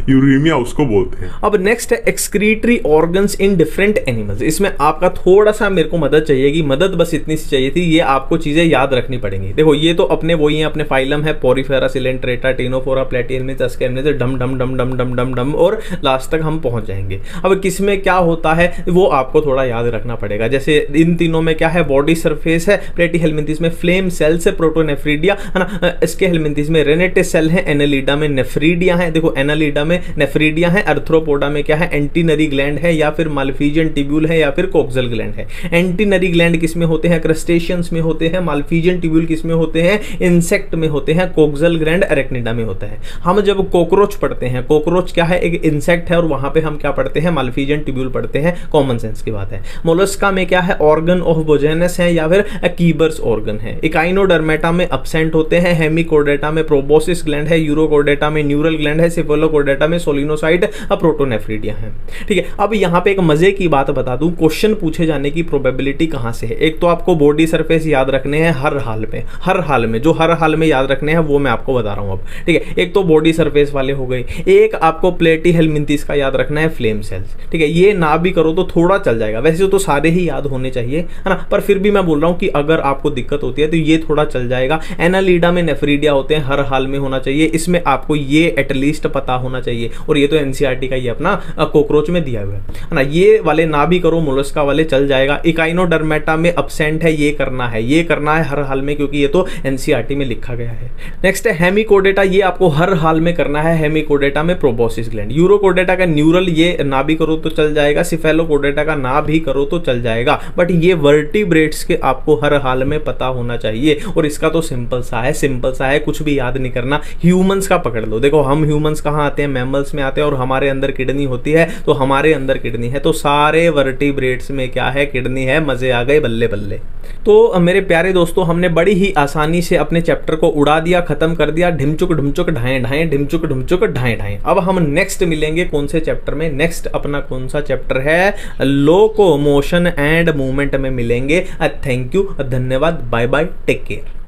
यूरीमिया उसको बोलते हैं। अब नेक्स्ट है excretory organs in different animals. इसमें आपका थोड़ा सा मेरे को मदद चाहिएगी, मदद बस इतनी सी चाहिए थी, ये आपको चीजें याद रखनी पड़ेंगी। देखो ये तो अपने वही है, अपने फाइलम है, पोरीफेरा, सिलेंट्रेटा, टिनोफोरा, प्लेटिहेल्मिन्थ, अस्केल्मिन्थ, डम डम डम डम डम डम डम, और लास्ट तक हम पहुंच जाएंगे। अब किसमें क्या होता है वो आपको थोड़ा याद रखना पड़ेगा। जैसे इन तीनों में क्या है, बॉडी सरफेस है, प्लेटिहेल्मिन्थिस में फ्लेम सेल्स है, प्रोटोनेफ्रीडिया, है ना, अस्केल्मिन्थिस में रेनेटे सेल है, एनालिडा में नेफ्रीडिया है। देखो एनालिडा में नेफ्रीडिया है, अर्थ्रोपोडा में क्या है, एंटीनरी ग्लैंड है, या फिर माल्फीजियन टिब्यूल है, या फिर कोक्सल ग्लैंड है। एंटीनरी ग्लैंड किसमें होते हैं, क्रस्टेशियंस में होते हैं। माल्फीजियन टिब्यूल किसमें होते हैं, इंसेक्ट में होते हैं। कोक्सल ग्लैंड अरेक्निडा में होता है। हम जब कॉकरोच पढ़ते हैं, कॉकरोच क्या है, एक इंसेक्ट है, और वहां पे हम क्या पढ़ते हैं, माल्फीजियन टिब्यूल पढ़ते हैं, कॉमन सेंस की बात है। मोलस्का में क्या है, ऑर्गन ऑफ बोजेनस है, या फिर कीबर्स ऑर्गन है। इकाइनोडर्मेटा में एब्सेंट होते हैं, हेमिकोर्डेटा में प्रोबोसिस ग्लैंड है, यूरोकोर्डेटा में न्यूरल ग्लैंड है, सेफेलोकोर्डेटा में सोलिनोसाइट, प्रोटोनेफ्रीडिया है, ठीक है। अब यहाँ पे एक मजे की बात बता दूं, क्वेश्चन पूछे जाने की प्रोबेबिलिटी कहां से है। एक तो आपको बॉडी सरफेस याद रखने हैं हर हाल में, जो हर हाल में याद रखने हैं वो मैं आपको बता रहा हूं अब, ठीक है। एक तो बॉडी सरफेस वाले हो गए, एक आपको प्लेटिहेल्मिन्थिस का याद रखना है, फ्लेम सेल्स, ठीक है। ये ना भी करो तो थोड़ा चल जाएगा, वैसे तो सारे ही याद होने चाहिए, है ना, पर फिर भी मैं बोल रहा हूं कि अगर आपको दिक्कत होती है तो ये थोड़ा चल जाएगा। एनालिडा में नेफ्रीडिया होते हैं, हर हाल में होना चाहिए, इसमें आपको ये एटलीस्ट पता होना होना चाहिए। और ये तो एनसीईआरटी का ही अपना कॉकरोच में दिया हुआ है ना। ये वाले ना भी करो, मोलस्का वाले चल जाएगा। इकाइनोडर्मेटा में अब्सेंट है, ये करना है हर हाल में, क्योंकि ये तो एनसीईआरटी में लिखा गया है। नेक्स्ट है हेमिकोडेटा, ये आपको हर हाल में करना है। हेमिकोडेटा में प्रोबोसिस ग्लैंड। यूरोकोडेटा का न्यूरल, ये ना भी करो तो चल जाएगा। सिफेलोकोडेटा का ना भी करो तो चल जाएगा, बट ये वर्टिब्रेट्स के आपको हर हाल में पता होना चाहिए। और इसका तो सिंपल सा है, कुछ भी याद नहीं करना। ह्यूमंस का पकड़ लो, देखो हम ह्यूमंस कहाँ आते हैं, मैमल्स में आते हैं, और हमारे अंदर किडनी होती है, तो हमारे अंदर किडनी है, तो सारे वर्टिब्रेट्स में क्या है, किडनी है। मजे आ गए, बल्ले बल्ले। तो मेरे प्यारे दोस्तों, हमने बड़ी ही आसानी से अपने चैप्टर को उड़ा दिया, खत्म कर दिया। ढिमचुक ढुमचुक ढाएं ढाएं, ढिमचुक ढुमचुक ढाएं ढाएं। अब हम नेक्स्ट मिलेंगे कौन से चैप्टर में, नेक्स्ट अपना कौन सा चैप्टर है, लोकोमोशन एंड मूवमेंट में मिलेंगे। थैंक यू, धन्यवाद, बाय बाय, टेक केयर।